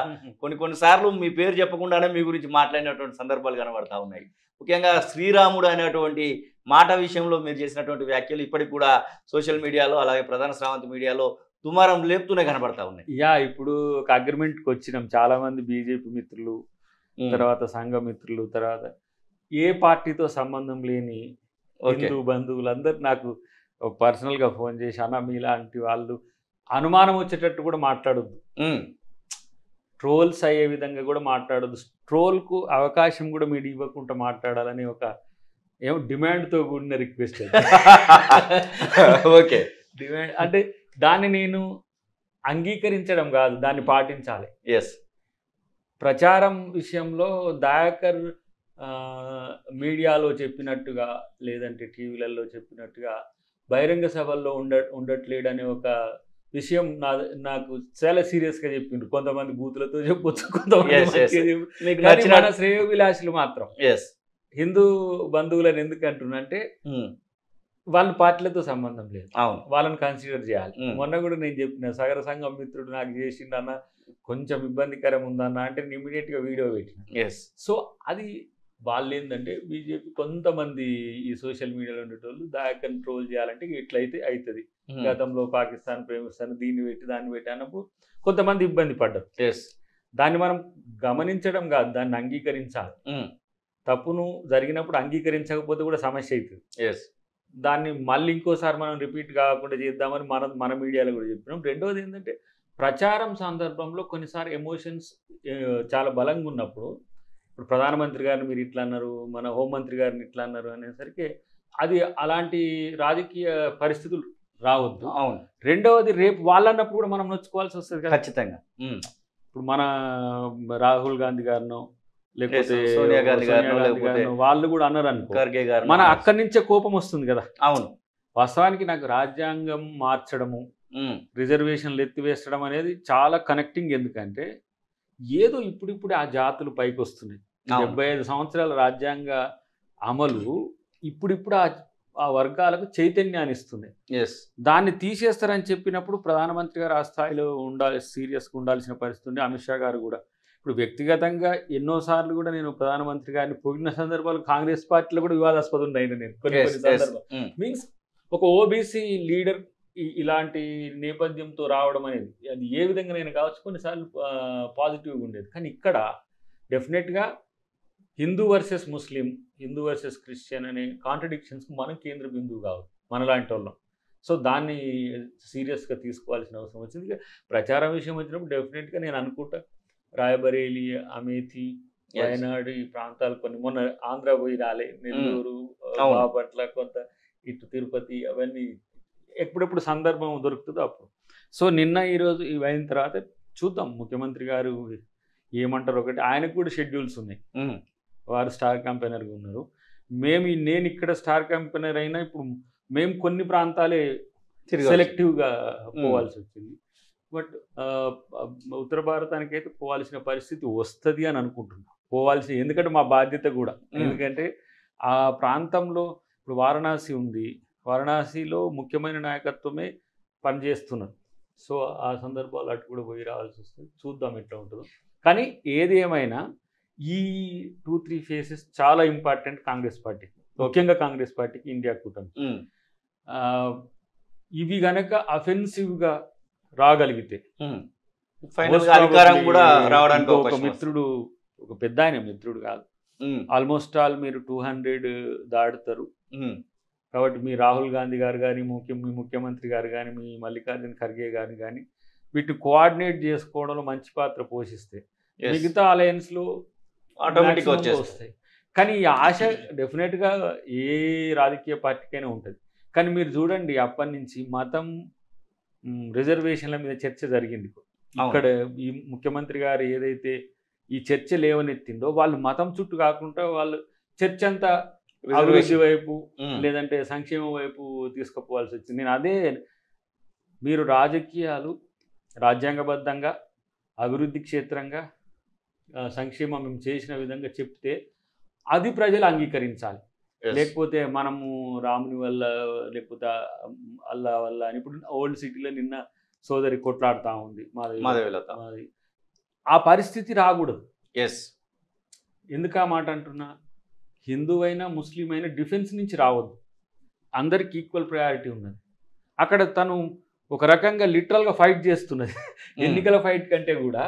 కొన్నిసార్లు మీ పేరు చెప్పకుండానే మీ గురించి మాట్లాడినటువంటి సందర్భాలు కనబడతా ఉన్నాయి. ముఖ్యంగా శ్రీరాముడు అనేటువంటి మాట విషయంలో మీరు చేసినటువంటి వ్యాఖ్యలు ఇప్పటికి కూడా సోషల్ మీడియాలో అలాగే ప్రధాన శ్రావంతి మీడియాలో దుమారం లేపుతూనే కనబడతా ఉన్నాయి. ఇప్పుడు ఒక అగ్రిమెంట్కి వచ్చినాం. చాలా మంది బీజేపీ మిత్రులు, తర్వాత సంఘ మిత్రులు, తర్వాత ఏ పార్టీతో సంబంధం లేని హిందూ బంధువులందరూ నాకు పర్సనల్గా ఫోన్ చేసి, అన్న మీలాంటి వాళ్ళు అనుమానం వచ్చేటట్టు కూడా మాట్లాడొద్దు, ట్రోల్స్ అయ్యే విధంగా కూడా మాట్లాడొద్దు, ట్రోల్కు అవకాశం కూడా మీరు ఇవ్వకుండా మాట్లాడాలని ఒక డిమాండ్తో కూడిన రిక్వెస్ట్. ఓకే, డిమాండ్ అంటే దాన్ని నేను అంగీకరించడం కాదు, దాన్ని పాటించాలి. ప్రచారం విషయంలో దయాకర్ మీడియాలో చెప్పినట్టుగా లేదంటే టీవీలలో చెప్పినట్టుగా బహిరంగ సభల్లో ఉండట్లేడనే ఒక విషయం నాకు చాలా సీరియస్గా చెప్పిండ్రు. కొంతమంది బూతులతో చెప్పొచ్చు, కొంతమంది మన శ్రేయోభిలాషులు మాత్రం హిందూ బంధువులను ఎందుకు అంటున్నంటే వాళ్ళ పార్టీలతో సంబంధం లేదు, వాళ్ళని కన్సిడర్ చేయాలి. మొన్న కూడా నేను చెప్పిన సగర సంఘం మిత్రుడు నాకు చేసిండన్న కొంచెం ఇబ్బందికరం ఉందన్న అంటే ఇమీడియట్గా వీడియో పెట్టిన. సో అది వాళ్ళు ఏంటంటే బీజేపీ కొంతమంది ఈ సోషల్ మీడియాలో ఉండేటోళ్ళు దాన్ని కంట్రోల్ చేయాలంటే ఇట్లయితే అవుతుంది. గతంలో పాకిస్తాన్ ప్రేమిస్తాను దీన్ని పెట్టి దాన్ని పెట్టి అన్నప్పుడు కొంతమంది ఇబ్బంది పడ్డారు. దాన్ని మనం గమనించడం కాదు, దాన్ని అంగీకరించాలి. తప్పును జరిగినప్పుడు అంగీకరించకపోతే కూడా సమస్య అవుతుంది. దాన్ని మళ్ళీ ఇంకోసారి మనం రిపీట్ కాకుండా చేద్దామని మన మీడియాలో కూడా చెప్పినాం. రెండవది ఏంటంటే ప్రచారం సందర్భంలో కొన్నిసార్లు ఎమోషన్స్ చాలా బలంగా ఉన్నప్పుడు, ఇప్పుడు ప్రధానమంత్రి గారిని మీరు ఇట్లా అన్నారు, మన హోంమంత్రి గారిని ఇట్లా అన్నారు అనేసరికి అది అలాంటి రాజకీయ పరిస్థితులు రావద్దు. రెండవది రేపు వాళ్ళన్నప్పుడు కూడా మనం నొచ్చుకోవాల్సి వస్తుంది కదా ఖచ్చితంగా. ఇప్పుడు మన రాహుల్ గాంధీ గారినో లేకపోతే సోనియా గాంధీ గారినో వాళ్ళు కూడా అన్నారు అనుకో, మన అక్కడి నుంచే కోపం వస్తుంది కదా. వాస్తవానికి నాకు రాజ్యాంగం మార్చడము, రిజర్వేషన్లు ఎత్తివేసడం అనేది చాలా కనెక్టింగ్. ఎందుకంటే ఏదో ఇప్పుడిప్పుడే ఆ జాతులు పైకి వస్తున్నాయి. 75 సంవత్సరాల రాజ్యాంగ అమలు ఇప్పుడిప్పుడు ఆ వర్గాలకు చైతన్యాన్ని ఇస్తుంది. దాన్ని తీసేస్తారని చెప్పినప్పుడు ప్రధానమంత్రి గారు ఆ స్థాయిలో సీరియస్గా ఉండాల్సిన పరిస్థితి ఉంది. అమిత్ షా గారు కూడా ఇప్పుడు వ్యక్తిగతంగా ఎన్నోసార్లు కూడా నేను ప్రధానమంత్రి గారిని పొగిడిన సందర్భాలు కాంగ్రెస్ పార్టీలో కూడా వివాదాస్పదం ఉన్నాయి. నేను కొన్ని సందర్భాలు మీన్స్ ఒక ఓబీసీ లీడర్ ఇలాంటి నేపథ్యంతో రావడం అనేది అది ఏ విధంగా నేను కావచ్చు కొన్నిసార్లు పాజిటివ్గా ఉండేది. కానీ ఇక్కడ డెఫినెట్గా హిందూ వర్సెస్ ముస్లిం, హిందూ వర్సెస్ క్రిస్టియన్ అనే కాంట్రడిక్షన్స్కి మనం కేంద్ర బిందువు కాదు మనలాంటి వాళ్ళం. సో దాన్ని సీరియస్గా తీసుకోవాల్సిన అవసరం వచ్చింది. ప్రచారం విషయం వచ్చినప్పుడు డెఫినెట్గా నేను అనుకుంటా రాయబరేలి, అమేథీ, వయనాడు ఈ ప్రాంతాలు కొన్ని మొన్న ఆంధ్ర పోయి రాలే, నెల్లూరు, బాపట్ల, కొంత ఇటు తిరుపతి, అవన్నీ ఎప్పుడెప్పుడు సందర్భం దొరుకుతుందో అప్పుడు. సో నిన్న ఈరోజు ఇవి అయిన తర్వాత చూద్దాం ముఖ్యమంత్రి గారు ఏమంటారు. ఒకటి ఆయనకు కూడా షెడ్యూల్స్ ఉన్నాయి, వారు స్టార్ క్యాంపెయినర్గా ఉన్నారు. నేను ఇక్కడ స్టార్ క్యాంపెయినర్ అయినా ఇప్పుడు మేము కొన్ని ప్రాంతాలే సెలెక్టివ్గా పోవాల్సి వచ్చింది. బట్ ఉత్తర భారతానికి అయితే పోవాల్సిన పరిస్థితి వస్తుంది అని అనుకుంటున్నాం. పోవాల్సి, ఎందుకంటే మా బాధ్యత కూడా. ఎందుకంటే ఆ ప్రాంతంలో ఇప్పుడు వారణాసి ఉంది, వారణాసిలో ముఖ్యమైన నాయకత్వమే పనిచేస్తున్నారు. సో ఆ సందర్భాలు అటు కూడా పోయి రావాల్సి వస్తుంది. చూద్దాం ఎట్లా ఉంటుందో. కానీ ఏది ఏమైనా ఈ 2-3 ఫేసెస్ చాలా ఇంపార్టెంట్ కాంగ్రెస్ పార్టీకి, ముఖ్యంగా కాంగ్రెస్ పార్టీకి, ఇండియా కూటమి. ఇవి గనక అఫెన్సివ్గా రాగలిగితే ఒక మిత్రుడు, ఒక పెద్ద ఆయన మిత్రుడు కాదు, ఆల్మోస్ట్ ఆల్ మీరు 200 దాడుతారు. కాబట్టి మీ రాహుల్ గాంధీ గారు కానీ, మీ ముఖ్యమంత్రి గారు కానీ, మీ మల్లికార్జున ఖర్గే గారు కానీ వీటిని కోఆర్డినేట్ చేసుకోవడంలో మంచి పాత్ర పోషిస్తే మిగతా అలయన్స్లో ఆటోమేటిక్గా వస్తాయి. కానీ ఈ ఆశ డెఫినెట్గా ఏ రాజకీయ పార్టీకైనా ఉంటుంది. కానీ మీరు చూడండి అప్పటి నుంచి మతం రిజర్వేషన్ల మీద చర్చ జరిగింది. ఇక్కడ ఈ ముఖ్యమంత్రి గారు ఏదైతే ఈ చర్చ లేవనెత్తిందో వాళ్ళు మతం చుట్టూ కాకుండా వాళ్ళు చర్చ అంతా అభివృద్ధి వైపు లేదంటే సంక్షేమం వైపు తీసుకుపోవాల్సి వచ్చింది. నేను అదే, మీరు రాజకీయాలు రాజ్యాంగబద్ధంగా అభివృద్ధి క్షేత్రంగా సంక్షేమం మేము చేసిన విధంగా చెప్తే అది ప్రజలు అంగీకరించాలి. లేకపోతే మనము రాముని వల్ల లేకపోతే అల్లా వల్ల అని ఇప్పుడు ఓల్డ్ సిటీలో నిన్న సోదరి కొట్లాడుతూ ఉంది మాది, ఆ పరిస్థితి రాకూడదు. ఎందుకు ఆ మాట అంటున్నా, హిందువైనా ముస్లిం అయినా డిఫెన్స్ నుంచి రావద్దు, అందరికి ఈక్వల్ ప్రయారిటీ ఉన్నది. అక్కడ తను ఒక రకంగా లిటరల్గా ఫైట్ చేస్తున్నది, ఎన్నికల ఫైట్ కంటే కూడా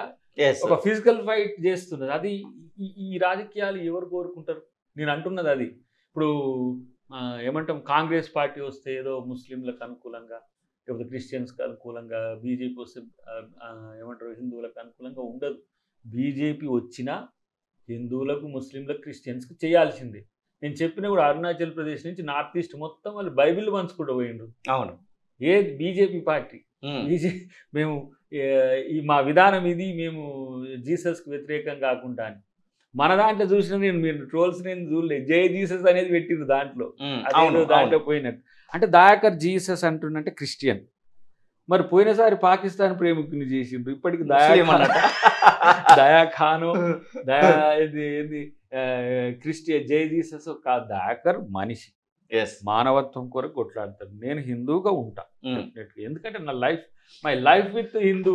ఒక ఫిజికల్ ఫైట్ చేస్తున్నది. అది ఈ రాజకీయాలు ఎవరు కోరుకుంటారు? నేను అంటున్నది అది. ఇప్పుడు ఏమంటాం, కాంగ్రెస్ పార్టీ వస్తే ఏదో ముస్లింలకు అనుకూలంగా లేకపోతే క్రిస్టియన్స్కి అనుకూలంగా, బీజేపీ వస్తే ఏమంటారు హిందువులకు అనుకూలంగా ఉండదు. బీజేపీ వచ్చినా హిందువులకు ముస్లింలకు క్రిస్టియన్స్కి చేయాల్సిందే. నేను చెప్పిన కూడా అరుణాచల్ ప్రదేశ్ నుంచి నార్త్ ఈస్ట్ మొత్తం వాళ్ళు బైబిల్ పంచుకుంటూ పోయిండ్రు. అవును, ఏ బీజేపీ పార్టీ మేము మా విధానం ఇది, మేము జీసస్కి వ్యతిరేకం కాకుండా అని. మన దాంట్లో చూసిన మీరు ట్రోల్స్ నేను చూడలేదు, జై జీసస్ అనేది పెట్టిండ్రు దాంట్లో, దాంట్లో పోయినట్టు. అంటే దయాకర్ జీసస్ అంటుండంటే క్రిస్టియన్. మరి పోయినసారి పాకిస్తాన్ ప్రేమికుని చేసిండ్రు, ఇప్పటికి దయాఖాను క్రిస్టియన్, జై జీసస్ కాదు, దయాకర్ మనిషి, మానవత్వం కొరకు కొట్లాడతాడు. నేను హిందూగా ఉంటా ఎందుకంటే నా life, my life with Hindu.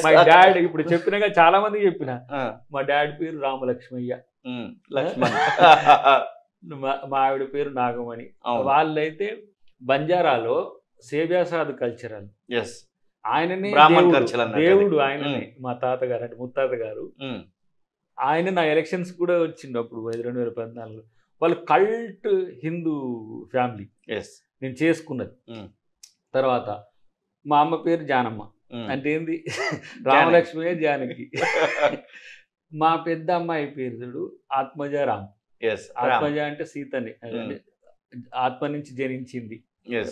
My dad, ఇప్పుడు చెప్పినగా చాలా మంది చెప్పిన, మా డాడ్ పేరు రామలక్ష్మయ్య, మా ఆవిడ పేరు నాగమణి. వాళ్ళైతే బంజారాలో సేవ్యాసాద్ కల్చరల్, ఆయననే దేవుడు, ఆయననే మా తాతగారు అంటే ముత్తాత గారు. ఆయన నా ఎలక్షన్స్ కూడా వచ్చిండప్పుడు 2014లో. వాళ్ళు కల్ట్ హిందూ ఫ్యామిలీ నేను చేసుకున్నది. తర్వాత మా అమ్మ పేరు జానమ్మ, అంటే ఏంది రామలక్ష్మి జానకి. మా పెద్ద అమ్మాయి పేరు చూడు ఆత్మజ రామ్. ఆత్మజ అంటే సీతని, ఆత్మ నుంచి జనించింది.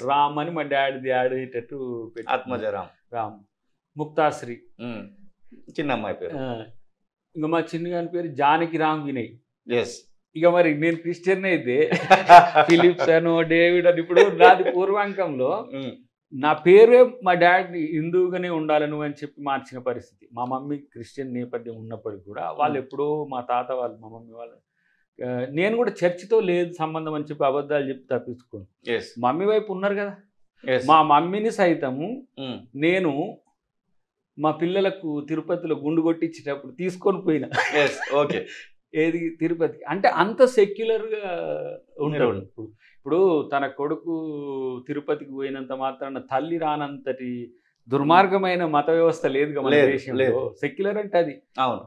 రామ్ అని మా డాడీది యాడ్ అయ్యేటట్టు ఆత్మజ రామ్. ముక్తాశ్రీ చిన్న అమ్మాయి పేరు. ఇంకా మా చిన్నగాని పేరు జానకి రామ్ వినయ్. ఇక మరి నేను క్రిస్టియన్ అయితే ఫిలిప్స్ అను డేవిడ్ అని. ఇప్పుడు నాది పూర్వాంకంలో నా పేరే మా డాడీ హిందువుగానే ఉండాలను అని చెప్పి మార్చిన పరిస్థితి. మా మమ్మీ క్రిస్టియన్ నేపథ్యం ఉన్నప్పటికీ కూడా వాళ్ళు ఎప్పుడో మా తాత వాళ్ళు, మా మమ్మీ వాళ్ళు, నేను కూడా చర్చితో లేదు సంబంధం అని చెప్పి అబద్ధాలు చెప్పి తప్పించుకోను. మమ్మీ వైపు ఉన్నారు కదా, మా మమ్మీని సైతము నేను మా పిల్లలకు తిరుపతిలో గుండు కొట్టించేటప్పుడు తీసుకొని పోయినా. ఏది తిరుపతికి, అంటే అంత సెక్యులర్గా ఉంటాడు. ఇప్పుడు తన కొడుకు తిరుపతికి పోయినంత మాత్రాన తల్లి రానంతటి దుర్మార్గమైన మత వ్యవస్థ లేదు మన దేశంలో. సెక్యులర్ అంటే అది. అవును,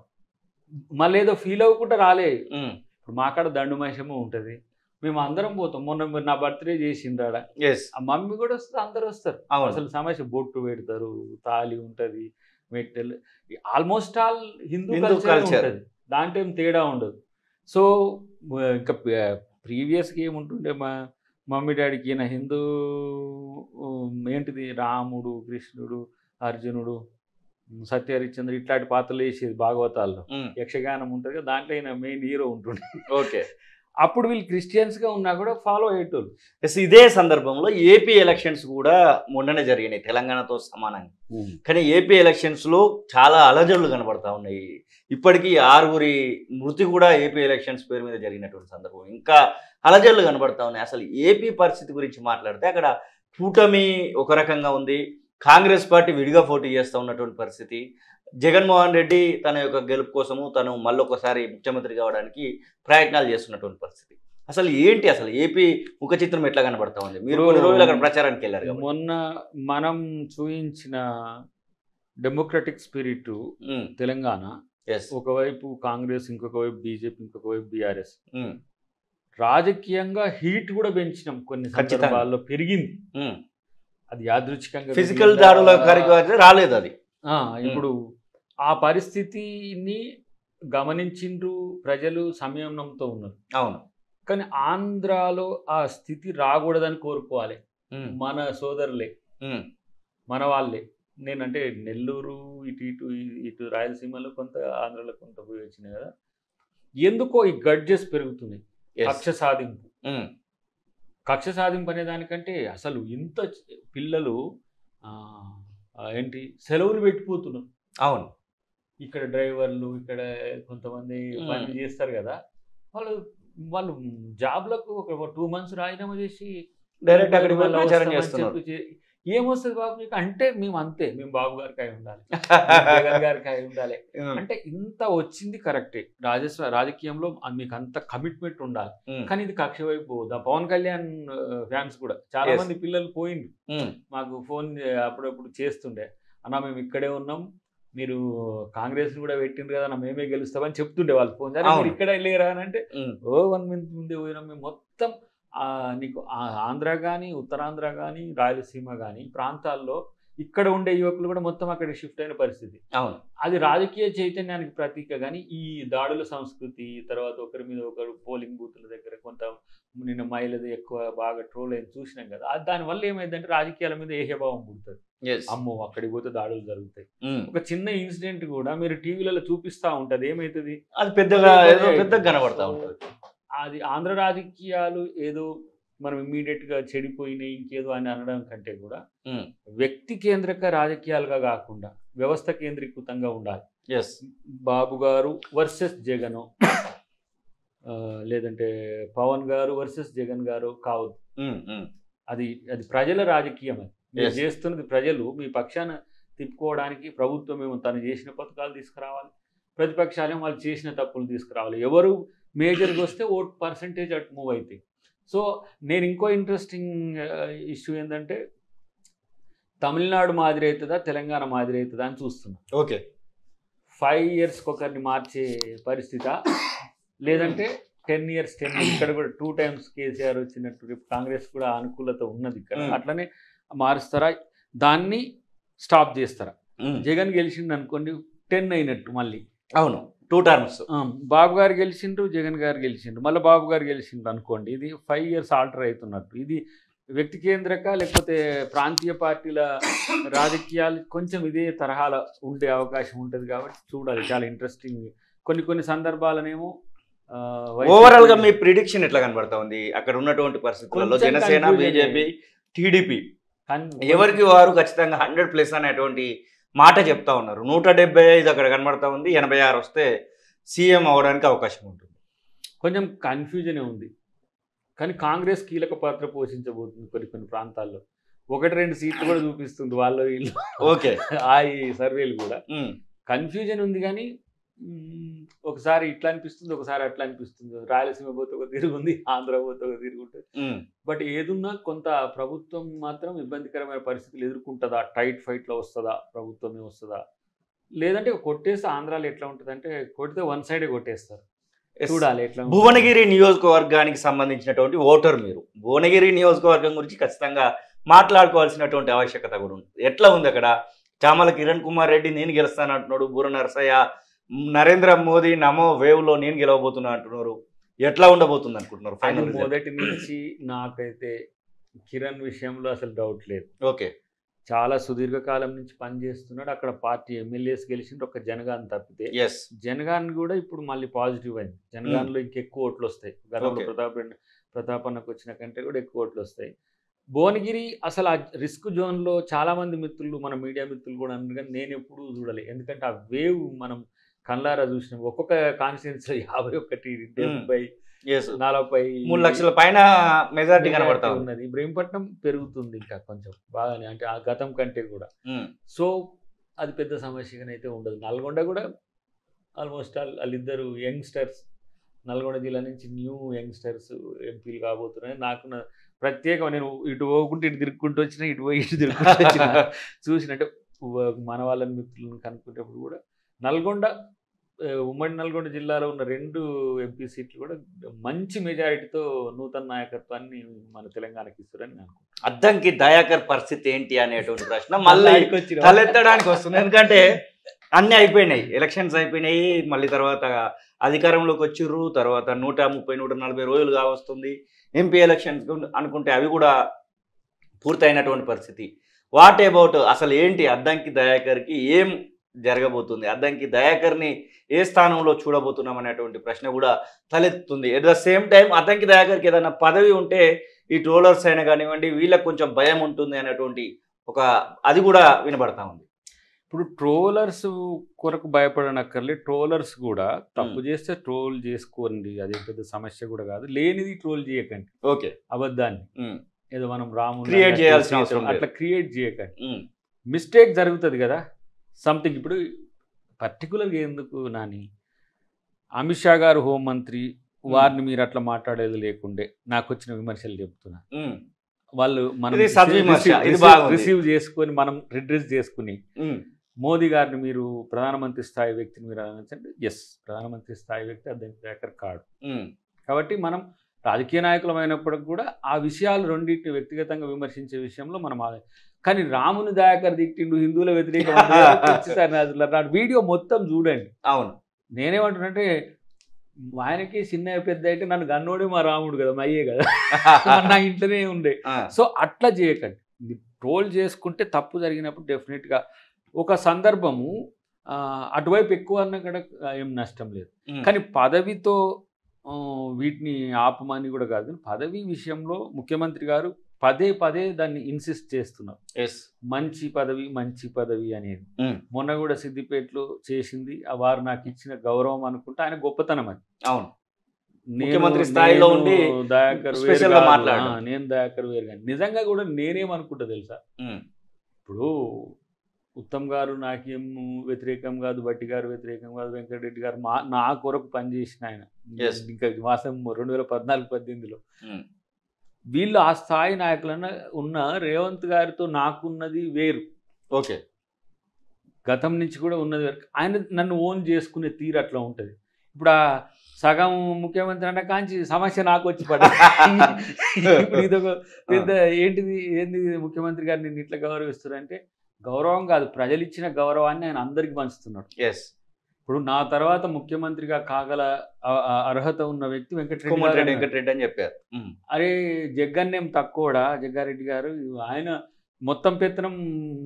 మళ్ళీ ఏదో ఫీల్ అవ్వకుండా రాలే. ఇప్పుడు మా కాడ దండు మహిషము ఉంటుంది, మేము అందరం పోతాం. మొన్న మీరు నా బర్త్డే చేసిండ్రాడ, ఆ మమ్మీ కూడా వస్తుంది, అందరు వస్తారు. అసలు సమస్య బొట్టు పెడతారు, తాళి ఉంటుంది, మెట్టెలు, ఆల్మోస్ట్ ఆల్ హిందూ కల్చర్ ఉంటుంది, దాంట్లో ఏం తేడా ఉండదు. సో ఇంకా ప్రీవియస్గా ఏముంటుండే, మా మమ్మీ డాడీకి ఈయన హిందూ ఏంటిది రాముడు, కృష్ణుడు, అర్జునుడు, సత్యహరిశ్చంద్ర ఇట్లాంటి పాత్రలు వేసేది భాగవతాల్లో. యక్షగానం ఉంటుంది కదా, దాంట్లో ఈయన మెయిన్ హీరో ఉంటుండే. ఓకే, అప్పుడు వీళ్ళు క్రిస్టియన్స్గా ఉన్నా కూడా ఫాలో అయ్యేటోళ్ళు. ఇదే సందర్భంలో ఏపీ ఎలక్షన్స్ కూడా మొన్ననే జరిగినాయి తెలంగాణతో సమానంగా. కానీ ఏపీ ఎలక్షన్స్లో చాలా అలజడులు కనబడతా ఉన్నాయి. ఇప్పటికీ 6 మృతి కూడా ఏపీ ఎలక్షన్స్ పేరు మీద జరిగినటువంటి సందర్భం, ఇంకా అలజడులు కనబడతా ఉన్నాయి. అసలు ఏపీ పరిస్థితి గురించి మాట్లాడితే అక్కడ కూటమి ఒక రకంగా ఉంది, కాంగ్రెస్ పార్టీ విడిగా పోటీ చేస్తూ ఉన్నటువంటి పరిస్థితి. జగన్మోహన్ రెడ్డి తన యొక్క గెలుపు కోసము తను మళ్ళొకసారి ముఖ్యమంత్రి కావడానికి ప్రయత్నాలు చేస్తున్నటువంటి పరిస్థితి. అసలు ఏంటి, అసలు ఏపీ ముఖ చిత్రం ఎట్లా కనబడతా ఉంది? మీరు కొన్ని రోజులు అక్కడ ప్రచారానికి వెళ్ళారు. మొన్న మనం చూపించిన డెమోక్రటిక్ స్పిరిట్ తెలంగాణ, ఒకవైపు కాంగ్రెస్, ఇంకొక వైపు బీజేపీ, ఇంకొక వైపు బీఆర్ఎస్, రాజకీయంగా హీట్ కూడా పెంచినాం. కొన్ని సందర్భాల్లో పెరిగింది, అది యాదృచ్ఛికంగా ఫిజికల్ దాడుల రాలేదు అది. ఇప్పుడు ఆ పరిస్థితిని గమనించిండ్రు ప్రజలు, సంయమనంతో ఉన్నారు. అవును, కానీ ఆంధ్రాలో ఆ స్థితి రాకూడదని కోరుకోవాలి మన సోదరులే. మన వాళ్ళే. నేనంటే నెల్లూరు ఇటు రాయలసీమలో కొంత, ఆంధ్రలో కొంత పోయి వచ్చినాయి కదా. ఎందుకో ఈ గడ్జెస్ పెరుగుతున్నాయి. కక్ష సాధింపు కక్ష సాధింపు అనే దానికంటే అసలు ఇంత పిల్లలు ఏంటి సెలవులు పెట్టిపోతున్నారు. అవును, ఇక్కడ డ్రైవర్లు, ఇక్కడ కొంతమంది పని చేస్తారు కదా, వాళ్ళు జాబ్లకు ఒక 2 months రాజీనామా చేసి డైరెక్ట్ అక్కడికి ప్రచారం చేస్తున్నారు. ఏమొస్తుంది బాబు మీకు అంటే, మేము అంతే, మేము బాబు గారికి అయి ఉండాలి, జగన్ గారికి అయి ఉండాలి అంటే. ఇంత వచ్చింది కరెక్టే, రాజకీయంలో మీకు అంత కమిట్మెంట్ ఉండాలి. కానీ ఇది కక్ష వైపు పోదా. పవన్ కళ్యాణ్ ఫ్యాన్స్ కూడా చాలా మంది పిల్లలు పోయింది, మాకు ఫోన్ అప్పుడప్పుడు చేస్తుండే, అన్న మేము ఇక్కడే ఉన్నాం, మీరు కాంగ్రెస్ కూడా పెట్టిండ్రు కదా, మేమే గెలుస్తామని చెప్తుండే వాళ్ళు ఫోన్ చేసి. మీరు ఇక్కడ లేరా అని అంటే, 1 month ముందే పోయినాం మేము. మొత్తం నీకు ఆంధ్ర కానీ, ఉత్తరాంధ్ర కానీ, రాయలసీమ కానీ ప్రాంతాల్లో ఇక్కడ ఉండే యువకులు కూడా మొత్తం అక్కడ షిఫ్ట్ అయిన పరిస్థితి. అవును, అది రాజకీయ చైతన్యానికి ప్రతీక. కానీ ఈ దాడుల సంస్కృతి, తర్వాత ఒకరి మీద ఒకరు పోలింగ్ బూత్ల దగ్గర కొంత నిన్న మహిళది ఎక్కువ బాగా ట్రోల్ అయింది చూసినాం కదా. దానివల్ల ఏమైందంటే రాజకీయాల మీద ఏహ్యభావం పుడుతుంది. అమ్మో అక్కడికి పోతే దాడులు జరుగుతాయి. ఒక చిన్న ఇన్సిడెంట్ కూడా మీరు టీవీలలో చూపిస్తా ఉంటది, ఏమైతుంది అది పెద్దగా కనబడతా ఉంటుంది. అది ఆంధ్ర రాజకీయాలు ఏదో మనం ఇమ్మీడియట్ గా చెడిపోయినాయి ఇంకేదో అని అనడం కంటే కూడా వ్యక్తి కేంద్రక రాజకీయాలుగా కాకుండా వ్యవస్థ కేంద్రీకృతంగా ఉండాలి. బాబు గారు వర్సెస్ జగన్, లేదంటే పవన్ గారు వర్సెస్ జగన్ గారు కావద్దు. అది ప్రజల రాజకీయం. అది మీరు చేస్తున్నది ప్రజలు మీ పక్షాన తిప్పుకోవడానికి. ప్రభుత్వం ఏమో తను చేసిన పథకాలు తీసుకురావాలి, ప్రతిపక్షాలేమో వాళ్ళు చేసిన తప్పులు తీసుకురావాలి. ఎవరు మేజర్గా వస్తే ఓట్ పర్సంటేజ్ అటు మూవ్ అవుతాయి. సో నేను ఇంకో ఇంట్రెస్టింగ్ ఇష్యూ ఏంటంటే, తమిళనాడు మాదిరి అవుతుందా తెలంగాణ మాదిరి అవుతుందా అని చూస్తున్నా. ఓకే, 5 years ఒకరిని మార్చే పరిస్థితి, లేదంటే 10 years ఇక్కడ కూడా 2 times కేసీఆర్ వచ్చినట్టు రేపు కాంగ్రెస్ కూడా అనుకూలత ఉన్నది ఇక్కడ, అట్లనే మారుస్తారా, దాన్ని స్టాప్ చేస్తారా? జగన్ గెలిచిండు అనుకోండి 10 అయినట్టు మళ్ళీ. అవును, 2 terms. బాబు గారు గెలిచిండ్రు, జగన్ గారు గెలిచిండ్రు, మళ్ళీ బాబు గారు గెలిచిండ్రు అనుకోండి, ఇది 5 years ఆల్టర్ అవుతున్నట్టు. ఇది వ్యక్తి కేంద్రక లేకపోతే ప్రాంతీయ పార్టీల రాజకీయాలు కొంచెం ఇదే తరహాలో ఉండే అవకాశం ఉంటుంది కాబట్టి చూడాలి. చాలా ఇంట్రెస్టింగ్. కొన్ని సందర్భాలనేమో ఓవరాల్ గా మీ ప్రిడిక్షన్ ఎట్లా కనబడతా ఉంది అక్కడ ఉన్నటువంటి పరిస్థితులలో? జనసేన, బీజేపీ, టీడీపీ ఎవరికి వారు ఖచ్చితంగా 100+ అనేటువంటి మాట చెప్తా ఉన్నారు. 175 అక్కడ కనబడతా ఉంది, 86 వస్తే సీఎం అవడానికి అవకాశం ఉంటుంది. కొంచెం కన్ఫ్యూజనే ఉంది. కానీ కాంగ్రెస్ కీలక పాత్ర పోషించబోతుంది కొన్ని ప్రాంతాల్లో. 1-2 సీట్లు కూడా చూపిస్తుంది వాళ్ళు వీళ్ళు. ఓకే, ఆ సర్వేలు కూడా కన్ఫ్యూజన్ ఉంది. కానీ ఒకసారి ఇట్లా అనిపిస్తుంది, ఒకసారి అట్లా అనిపిస్తుంది. రాయలసీమ పోతే ఒక తిరుగుంది, ఆంధ్ర పోతే ఒక తిరుగుంటుంది. బట్ ఏదున్నా కొంత ప్రభుత్వం మాత్రం ఇబ్బందికరమైన పరిస్థితులు ఎదుర్కొంటుందా, టైట్ ఫైట్లో వస్తుందా, ప్రభుత్వమే వస్తుందా, లేదంటే కొట్టేస్తే ఆంధ్రాలో ఎట్లా ఉంటుంది అంటే కొడితే 1 side కొట్టేస్తారు. చూడాలి ఎట్లా. భువనగిరి నియోజకవర్గానికి సంబంధించినటువంటి ఓటర్ మీరు, భువనగిరి నియోజకవర్గం గురించి ఖచ్చితంగా మాట్లాడుకోవాల్సినటువంటి ఆవశ్యకత కూడా ఉంది. ఎట్లా ఉంది అక్కడ? చామల కిరణ్ కుమార్ రెడ్డి నేను గెలుస్తాను అంటున్నాడు, బూర నరసయ్య, నరేంద్ర మోదీ నమో వేవ్లో నేను గెలవబోతున్నా అంటున్నారు. ఎట్లా ఉండబోతుంది అనుకుంటున్నారు ఫైనల్? మొదటి నుంచి నాకైతే కిరణ్ విషయంలో అసలు డౌట్ లేదు. ఓకే, చాలా సుదీర్ఘకాలం నుంచి పనిచేస్తున్నాడు. అక్కడ పార్టీ ఎమ్మెల్యేస్ గెలిచిండ్రు, ఒక జనగాన్ తప్పితే. జనగాన్ కూడా ఇప్పుడు మళ్ళీ పాజిటివ్ అయింది. జనగాన్లో ఇంకెక్కువ ఓట్లు వస్తాయి. గతంలో ప్రతాపన్నకు వచ్చిన కంటే కూడా ఎక్కువ ఓట్లు వస్తాయి. భువనగిరి అసలు ఆ రిస్క్ జోన్లో చాలా మంది మిత్రులు, మన మీడియా మిత్రులు కూడా అన్నారు. కానీ నేను ఎప్పుడూ చూడలే, ఎందుకంటే ఆ వేవ్ మనం కళ్ళారా చూసినాం. ఒక్కొక్క కాన్స్టిట్యున్సీలో 51, 70, 40, 3 లక్షల పైన మెజారిటీ కనబడతా ఉన్నది. ఇబ్రహీంపట్నం పెరుగుతుంది ఇంకా కొంచెం బాగానే, అంటే ఆ గతం కంటే కూడా. సో అది పెద్ద సమస్యగానైతే ఉండదు. నల్గొండ కూడా ఆల్మోస్ట్ వాళ్ళిద్దరు యంగ్స్టర్స్, నల్గొండ జిల్లా నుంచి న్యూ యంగ్స్టర్స్ ఎంపీలు కాబోతున్నాయి. నాకు ప్రత్యేకం, నేను ఇటు పోకుంటే ఇటు తిరుక్కుంటూ వచ్చిన, ఇటు పోయి ఇటు తిరుక్కుంటూ వచ్చిన చూసినట్టే మన వాళ్ళని మిత్రులను కనుక్కుంటప్పుడు కూడా ఉమ్మడి నల్గొండ జిల్లాలో ఉన్న 2 ఎంపీ సీట్లు కూడా మంచి మెజారిటీతో నూతన నాయకత్వాన్ని మన తెలంగాణకి ఇస్తారని నేను అనుకుంటున్నాను. అద్దంకి దయాకర్ పరిస్థితి ఏంటి అనేటువంటి ప్రశ్న మళ్ళీ తలెత్తడానికి వస్తుంది. ఎందుకంటే అన్నీ అయిపోయినాయి, ఎలక్షన్స్ అయిపోయినాయి, మళ్ళీ తర్వాత అధికారంలోకి వచ్చిర్రు, తర్వాత 130-140 రోజులు కావస్తుంది. ఎంపీ ఎలక్షన్స్ అనుకుంటే అవి కూడా పూర్తయినటువంటి పరిస్థితి. వాట్ అబౌట్ అసలు ఏంటి అద్దంకి దయాకర్కి ఏం జరగబోతుంది, అద్దంకి దయాకర్ని ఏ స్థానంలో చూడబోతున్నాం అనేటువంటి ప్రశ్న కూడా తలెత్తుతుంది. At the same time Addanki దయాకర్కి ఏదైనా పదవి ఉంటే ఈ ట్రోలర్స్ అయినా కానివ్వండి వీళ్ళకి కొంచెం భయం ఉంటుంది అనేటువంటి ఒక అది కూడా వినబడతా ఉంది. ఇప్పుడు ట్రోలర్స్ కొరకు భయపడనక్కర్లే, ట్రోలర్స్ కూడా తప్పు చేస్తే ట్రోల్ చేసుకోండి, అదే పెద్ద సమస్య కూడా కాదు. లేనిది ట్రోల్ చేయకండి, ఓకే అబద్ధాన్ని ఏదో మనం రాము క్రియేట్ చేయాల్సిన అవసరం అట్లా క్రియేట్ చేయకండి. మిస్టేక్ జరుగుతుంది కదా సంథింగ్. ఇప్పుడు పర్టికులర్గా ఎందుకు నాని, అమిత్ షా గారు హోంమంత్రి, వారిని మీరు అట్లా మాట్లాడేది లేకుండే నాకు వచ్చిన విమర్శలు చెప్తున్నా. వాళ్ళు మనం రిసీవ్ చేసుకొని మనం రిడ్రెస్ చేసుకుని మోదీ గారిని మీరు ప్రధానమంత్రి స్థాయి వ్యక్తిని మీరు అంటే ఎస్ ప్రధానమంత్రి స్థాయి వ్యక్తి అద్దంకి దయాకర్ కాడు. కాబట్టి మనం రాజకీయ నాయకులమైనప్పటికి కూడా ఆ విషయాలు రెండింటిని వ్యక్తిగతంగా విమర్శించే విషయంలో మనం కానీ రాముని దయాకర్ తిట్టిండు, హిందువుల వ్యతిరేక వీడియో మొత్తం చూడండి. అవును, నేనేమంటున్నంటే ఆయనకి చిన్న పెద్ద అయితే నన్ను గన్నోడే మా రాముడు కదా, మా అయ్యే కదా, నా ఇంట్లోనే ఉండే. సో అట్లా చేయకండి. ట్రోల్ చేసుకుంటే తప్పు జరిగినప్పుడు డెఫినెట్గా ఒక సందర్భము అటువైపు ఎక్కువ అన్న కూడా ఏం నష్టం లేదు. కానీ పదవితో వీటిని ఆపమని కూడా కాదు. పదవి విషయంలో ముఖ్యమంత్రి గారు పదే పదే దాన్ని ఇన్సిస్ట్ చేస్తున్నారు, మంచి పదవి మంచి పదవి అనేది. మొన్న కూడా సిద్దిపేటలో చేసింది, వారు నాకు ఇచ్చిన గౌరవం అనుకుంటే ఆయన గొప్పతనం అది. అవును, ముఖ్యమంత్రి స్థాయిలో ఉండి దయాకర్ నేను దయాకర్ వేరు కానీ నిజంగా కూడా నేనేమనుకుంటా తెలుసా, ఇప్పుడు ఉత్తమ్ గారు నాకేం వ్యతిరేకం కాదు, బట్టి గారు వ్యతిరేకం కాదు, వెంకటరెడ్డి గారు నా కొరకు పనిచేసిన ఆయన ఇంకా మాసం 2014-18లో. వీళ్ళు ఆ స్థాయి నాయకులన్నా ఉన్న రేవంత్ గారితో నాకున్నది వేరు. ఓకే, గతం నుంచి కూడా ఉన్నది వేరు. ఆయన నన్ను ఓన్ చేసుకునే తీరు అట్లా ఉంటుంది. ఇప్పుడు ఆ సగం ముఖ్యమంత్రి అంటే కాంచి సమస్య నాకు వచ్చి పడ్డా. ఇప్పుడు ఇదొక పెద్ద ఏంటి ముఖ్యమంత్రి గారు నిన్ను ఇట్లా గౌరవిస్తారంటే గౌరవం కాదు, ప్రజలు ఇచ్చిన గౌరవాన్ని ఆయన అందరికి పంచుతున్నాడు. ఇప్పుడు నా తర్వాత ముఖ్యమంత్రిగా కాగల అర్హత ఉన్న వ్యక్తి వెంకటరెడ్డి అని చెప్పారు. అరే జగ్గన్నేం తక్కువడా, జగ్గారెడ్డి గారు ఆయన మొత్తం పెత్తనం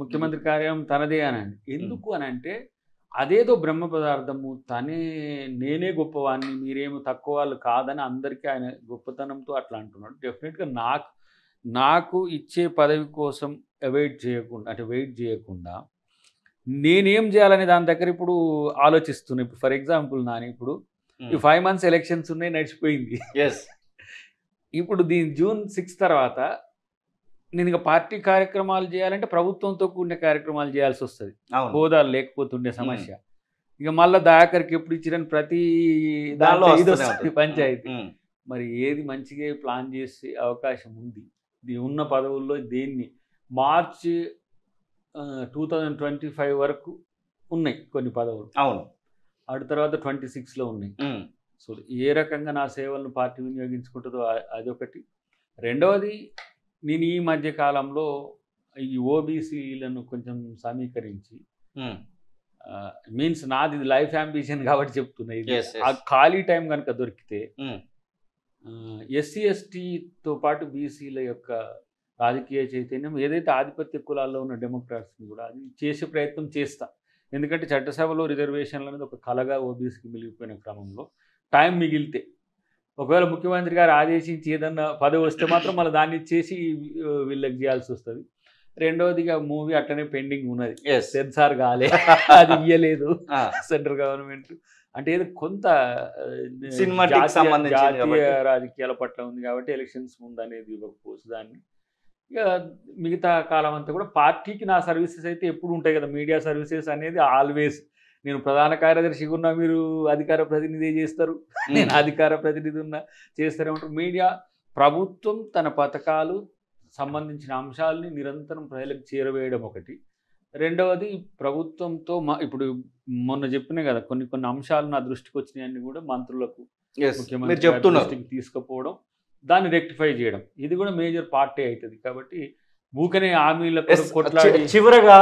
ముఖ్యమంత్రి కార్యం తనదే అనండి. ఎందుకు అని అంటే అదేదో బ్రహ్మ పదార్థము, నేనే గొప్పవాడిని, మీరేమో తక్కువ వాళ్ళు కాదని అందరికీ ఆయన గొప్పతనంతో అట్లా అంటున్నాడు. డెఫినెట్గా నాకు ఇచ్చే పదవి కోసం వెయిట్ చేయకుండా నేనేం చేయాలనే దాని దగ్గర ఇప్పుడు ఆలోచిస్తున్నా. ఇప్పుడు ఫర్ ఎగ్జాంపుల్ నాని, ఇప్పుడు ఈ 5 months ఎలక్షన్స్ ఉన్నాయి, నడిచిపోయింది. ఇప్పుడు June 6 తర్వాత నేను ఇక పార్టీ కార్యక్రమాలు చేయాలంటే ప్రభుత్వంతో కూడిన కార్యక్రమాలు చేయాల్సి వస్తుంది, హోదాలు లేకపోతుండే సమస్య. ఇక మళ్ళీ దయాకర్కి ఎప్పుడు ఇచ్చిరని ప్రతి దానిలో పంచాయతీ. మరి ఏది మంచిగా ప్లాన్ చేసే అవకాశం ఉంది? ఉన్న పదవుల్లో దేన్ని మార్చి 2025 వరకు ఉన్నాయి కొన్ని పదవులు. అవును, అటు తర్వాత 26లో ఉన్నాయి. సో ఏ రకంగా నా సేవలను పార్టీ వినియోగించుకుంటుందో అదొకటి. రెండవది, నేను ఈ మధ్య కాలంలో ఈ ఓబీసీలను కొంచెం సమీకరించి, మీన్స్ నాది లైఫ్ అంబిషన్ కాబట్టి చెప్తున్నా, ఇది ఆ ఖాళీ టైం కనుక దొరికితే SC STతో పాటు బీసీల యొక్క రాజకీయ చైతన్యం ఏదైతే ఆధిపత్య కులాల్లో ఉన్న డెమోక్రాట్స్ని కూడా అది చేసే ప్రయత్నం చేస్తా. ఎందుకంటే చట్టసభలో రిజర్వేషన్లు అనేది ఒక కళగా ఓబీసీకి మిగిలిపోయిన క్రమంలో టైం మిగిలితే ఒకవేళ ముఖ్యమంత్రి గారు ఆదేశించి ఏదన్నా పదవి వస్తే మాత్రం మళ్ళీ దాన్ని ఇచ్చేసి వీళ్ళకి చేయాల్సి వస్తుంది. రెండవదిగా మూవీ అట్లనే పెండింగ్ ఉన్నది, సెన్సార్ కాలే, అది ఇయ్యలేదు సెంట్రల్ గవర్నమెంట్. అంటే ఏదో కొంత జాతీయ రాజకీయాల పట్ల ఉంది కాబట్టి ఎలక్షన్స్ ముందు అనేది ఇవ్వకపోవచ్చు దాన్ని. ఇక మిగతా కాలం అంతా కూడా పార్టీకి నా సర్వీసెస్ అయితే ఎప్పుడు ఉంటాయి కదా. మీడియా సర్వీసెస్ అనేది ఆల్వేస్, నేను ప్రధాన కార్యదర్శిగా ఉన్నా మీరు అధికార ప్రతినిధి చేస్తారు, నేను అధికార ప్రతినిధి ఉన్నా చేస్తూనే ఉంటారు. మీడియా ప్రభుత్వం తన పథకాలు సంబంధించిన అంశాలని నిరంతరం ప్రజలకు చేరవేయడం ఒకటి. రెండవది, ప్రభుత్వంతో ఇప్పుడు మొన్న చెప్పినా కదా కొన్ని అంశాలు నా దృష్టికి వచ్చినాయని కూడా మంత్రులకు ముఖ్యమంత్రి దృష్టికి తీసుకుపోవడం, దాన్ని రెక్టిఫై చేయడం, ఇది కూడా మేజర్ పార్టీ అవుతుంది. కాబట్టి ఊకనే హామీలకు కొట్లాడి చివరగా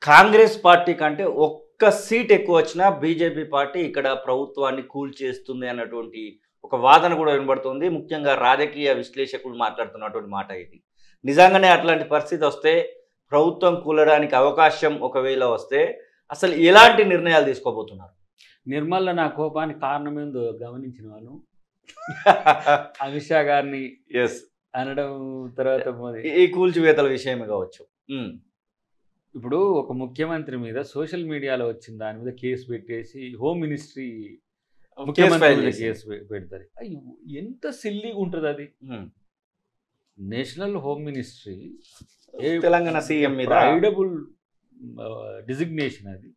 కాంగ్రెస్ పార్టీ కంటే ఒక్క సీట్ ఎక్కువ వచ్చినా బీజేపీ పార్టీ ఇక్కడ ప్రభుత్వాన్ని కూల్చేస్తుంది అన్నటువంటి ఒక వాదన కూడా వినబడుతుంది. ముఖ్యంగా రాజకీయ విశ్లేషకులు మాట్లాడుతున్నటువంటి మాట ఇది. నిజంగానే అట్లాంటి పరిస్థితి వస్తే ప్రభుత్వం కూలడానికి అవకాశం ఒకవేళ వస్తే అసలు ఎలాంటి నిర్ణయాలు తీసుకోబోతున్నారు? నిర్మల నా కోపానికి కారణం ఏందో గమనించిన వాళ్ళు అమిత్ షా గారిని అనడం, తర్వాత ఈ కూల్చివేతల విషయమే కావచ్చు. ఇప్పుడు ఒక ముఖ్యమంత్రి మీద సోషల్ మీడియాలో వచ్చిన దాని మీద కేసు పెట్టేసి హోమ్ మినిస్ట్రీ ముఖ్యమంత్రి మీద కేసు పెడతారు. ఎంత సిల్లీగా ఉంటుంది అది. National home ministry Telangana CM మీద ఐడబుల్ డిజిగ్నేషన్ అది.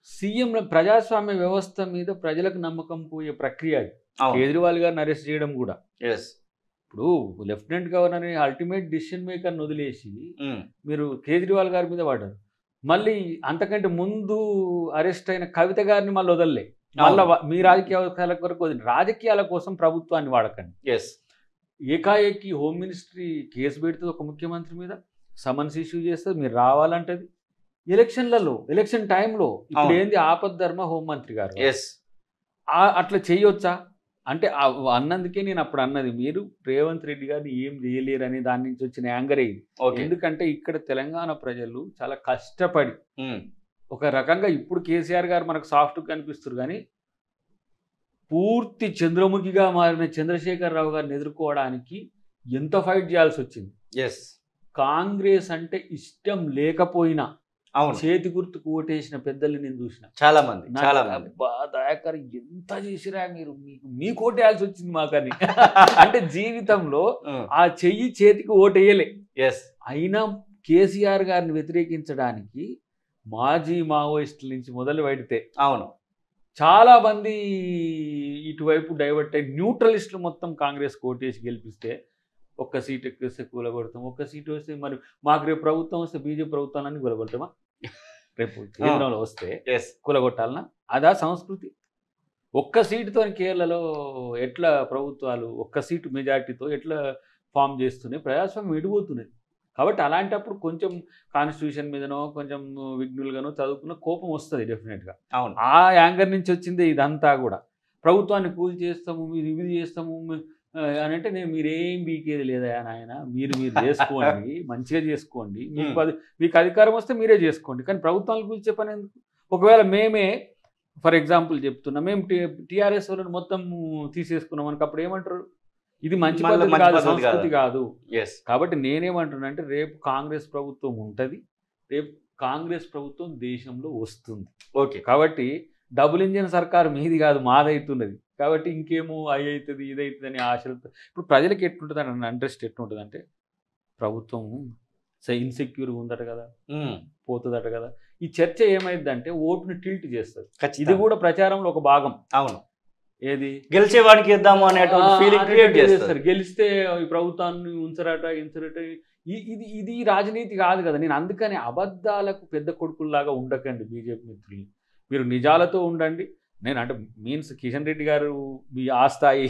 సీఎం ప్రజాస్వామ్య వ్యవస్థ మీద ప్రజలకు నమ్మకం పోయే ప్రక్రియ అది. కేజ్రీవాల్ గారిని అరెస్ట్ చేయడం కూడా. ఇప్పుడు లెఫ్టినెంట్ గవర్నర్ అల్టిమేట్ డిసిషన్ మేకర్ని వదిలేసి మీరు కేజ్రీవాల్ గారి మీద పడ్డారు. మళ్ళీ అంతకంటే ముందు అరెస్ట్ అయిన కవిత గారిని మళ్ళీ వదలలే. మళ్ళీ మీ రాజకీయాల కొరకు వదిలి రాజకీయాల కోసం ప్రభుత్వాన్ని వాడకండి. ఏకాఏకి హోమ్ మినిస్ట్రీ కేసు పెడుతుంది ఒక ముఖ్యమంత్రి మీద, సమన్స్ ఇష్యూ చేస్తుంది, మీరు రావాలంటది. ఎలక్షన్ టైంలో ఇప్పుడు ఏంది ఆపద్ధర్మ హోంమంత్రి గారు అట్లా చేయొచ్చా అంటే అన్నందుకే నేను అప్పుడు అన్నది, మీరు రేవంత్ రెడ్డి గారిని ఏం చేయలేరు అని దాని నుంచి వచ్చిన యాంగర్ ఇది. ఎందుకంటే ఇక్కడ తెలంగాణ ప్రజలు చాలా కష్టపడి ఒక రకంగా ఇప్పుడు కేసీఆర్ గారు మనకు సాఫ్ట్ కనిపిస్తారు కానీ పూర్తి చంద్రముఖిగా మారిన చంద్రశేఖర్ రావు గారిని ఎదుర్కోవడానికి ఎంత ఫైట్ చేయాల్సి వచ్చింది. కాంగ్రెస్ అంటే ఇష్టం లేకపోయినా చేతి గుర్తుకు ఓటేసిన పెద్దల్ని నేను చూసిన చాలా మంది. దయాకర్ ఎంత చేసిరా మీరు, మీకు ఓటేయాల్సి వచ్చింది మాకని. అంటే జీవితంలో ఆ చెయ్యి చేతికి ఓటేయలే. అయినా కేసీఆర్ గారిని వ్యతిరేకించడానికి మాజీ మావోయిస్టుల నుంచి మొదలు పెడితే చాలా మంది ఇటువైపు డైవర్ట్ అయ్యి న్యూట్రలిస్టులు మొత్తం కాంగ్రెస్ ఓటేసి గెలిపిస్తే ఒక్క సీట్ ఎక్కిస్తే కూలగొడతాం, ఒక్క సీట్ వస్తే మరి మాకు రేపు ప్రభుత్వం వస్తే బీజేపీ ప్రభుత్వాన్ని కూలగొడతామా? రేపు కేంద్రంలో వస్తే కూలగొట్టాలన్నా? అదా సంస్కృతి? ఒక్క సీటుతో కేరళలో ఎట్లా ప్రభుత్వాలు ఒక్క సీటు మెజార్టీతో ఎట్లా ఫామ్ చేస్తున్నాయి, ప్రజాస్వామ్యం విడిపోతున్నది. కాబట్టి అలాంటప్పుడు కొంచెం కాన్స్టిట్యూషన్ మీదనో కొంచెం విఘ్నులుగానో చదువుకున్న కోపం వస్తుంది డెఫినెట్గా. ఆ యాంగర్ నుంచి వచ్చిందే ఇదంతా కూడా. ప్రభుత్వాన్ని కూల్ చేస్తాము, మీరు ఇవి చేస్తాము అని అంటే నేను మీరేం బీకేది లేదా నాయన, మీరు చేసుకోండి, మంచిగా చేసుకోండి, మీకు అధికారం వస్తే మీరే చేసుకోండి, కానీ ప్రభుత్వాన్ని కూల్చే పని ఎందుకు? ఒకవేళ మేమే ఫర్ ఎగ్జాంపుల్ చెప్తున్నా, మేము టీఆర్ఎస్ వాళ్ళని మొత్తం తీసేసుకున్నాం మనకు, అప్పుడు ఏమంటారు? ఇది మంచి పద్ధతి కాదు, సంస్కృతి కాదు. కాబట్టి నేనేమంటున్నా అంటే రేపు కాంగ్రెస్ ప్రభుత్వం ఉంటుంది, రేపు కాంగ్రెస్ ప్రభుత్వం దేశంలో వస్తుంది. కాబట్టి డబుల్ ఇంజిన్ సర్కారు మీది కాదు, మాదవుతున్నది. కాబట్టి ఇంకేమో అవుతుంది ఇదవుతుంది అని ఆశలతో ఇప్పుడు ప్రజలకు ఎట్లుంటుంది అని ఇంట్రెస్ట్ ఎట్లుంటుంది అంటే ప్రభుత్వం ఇన్సెక్యూర్గా ఉందట కదా, పోతుందట కదా. ఈ చర్చ ఏమైందంటే ఓటుని టిల్ట్ చేస్తుంది. ఇది కూడా ప్రచారంలో ఒక భాగం. ఏది గెలిచేవాడికి ఇద్దాము అనేటువంటి ఫీలింగ్ క్రియేట్ చేస్తారు. గెలిస్తే ఈ ప్రభుత్వాన్ని ఉంచరట. ఇది రాజనీతి కాదు కదా. నేను అందుకని అబద్ధాలకు పెద్ద కొడుకుల్లాగా ఉండకండి బీజేపీ మిత్రులు, మీరు నిజాలతో ఉండండి. నేను అంటే మీన్స్ కిషన్ రెడ్డి గారు మీ ఆ స్థాయి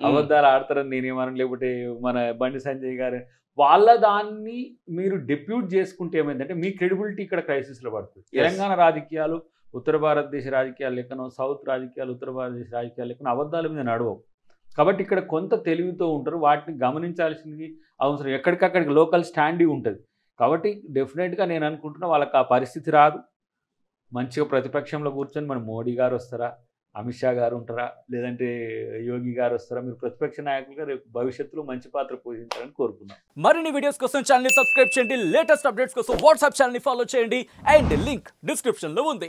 అబద్ధాలు ఆడతారని నేనేమన్నా, లేకపోతే మన బండి సంజయ్ గారు వాళ్ళ దాన్ని మీరు డెప్యూట్ చేసుకుంటే ఏమైందంటే మీ క్రెడిబిలిటీ ఇక్కడ క్రైసిస్లో పడుతుంది. తెలంగాణ రాజకీయాలు ఉత్తర భారతదేశ రాజకీయాలు లెక్కనో, సౌత్ రాజకీయాలు ఉత్తర భారతదేశ రాజకీయాలు లెక్కనో అబద్ధాల మీద నడవవు. కాబట్టి ఇక్కడ కొంత తెలివితో ఉంటారు, వాటిని గమనించాల్సింది అవసరం. ఎక్కడికక్కడికి లోకల్ స్టాండీ ఉంటుంది. కాబట్టి డెఫినెట్గా నేను అనుకుంటున్నా వాళ్ళకి ఆ పరిస్థితి రాదు. మంచిగా ప్రతిపక్షంలో కూర్చొని మన మోడీ గారు వస్తారా, అమిత్ షా గారు ఉంటారా, లేదంటే యోగి గారు వస్తారా, మీరు ప్రతిపక్ష నాయకులుగా రేపు భవిష్యత్తులో మంచి పాత్ర పోషించాలని కోరుకున్నాం. మరిన్ని వీడియోస్ కోసం ఛానల్ ని సబ్స్క్రైబ్ చేయండి, లేటెస్ట్ అప్డేట్స్ కోసం వాట్సాప్ ఛానల్ ని ఫాలో చేయండి, అండ్ లింక్ డిస్క్రిప్షన్ లో ఉంది.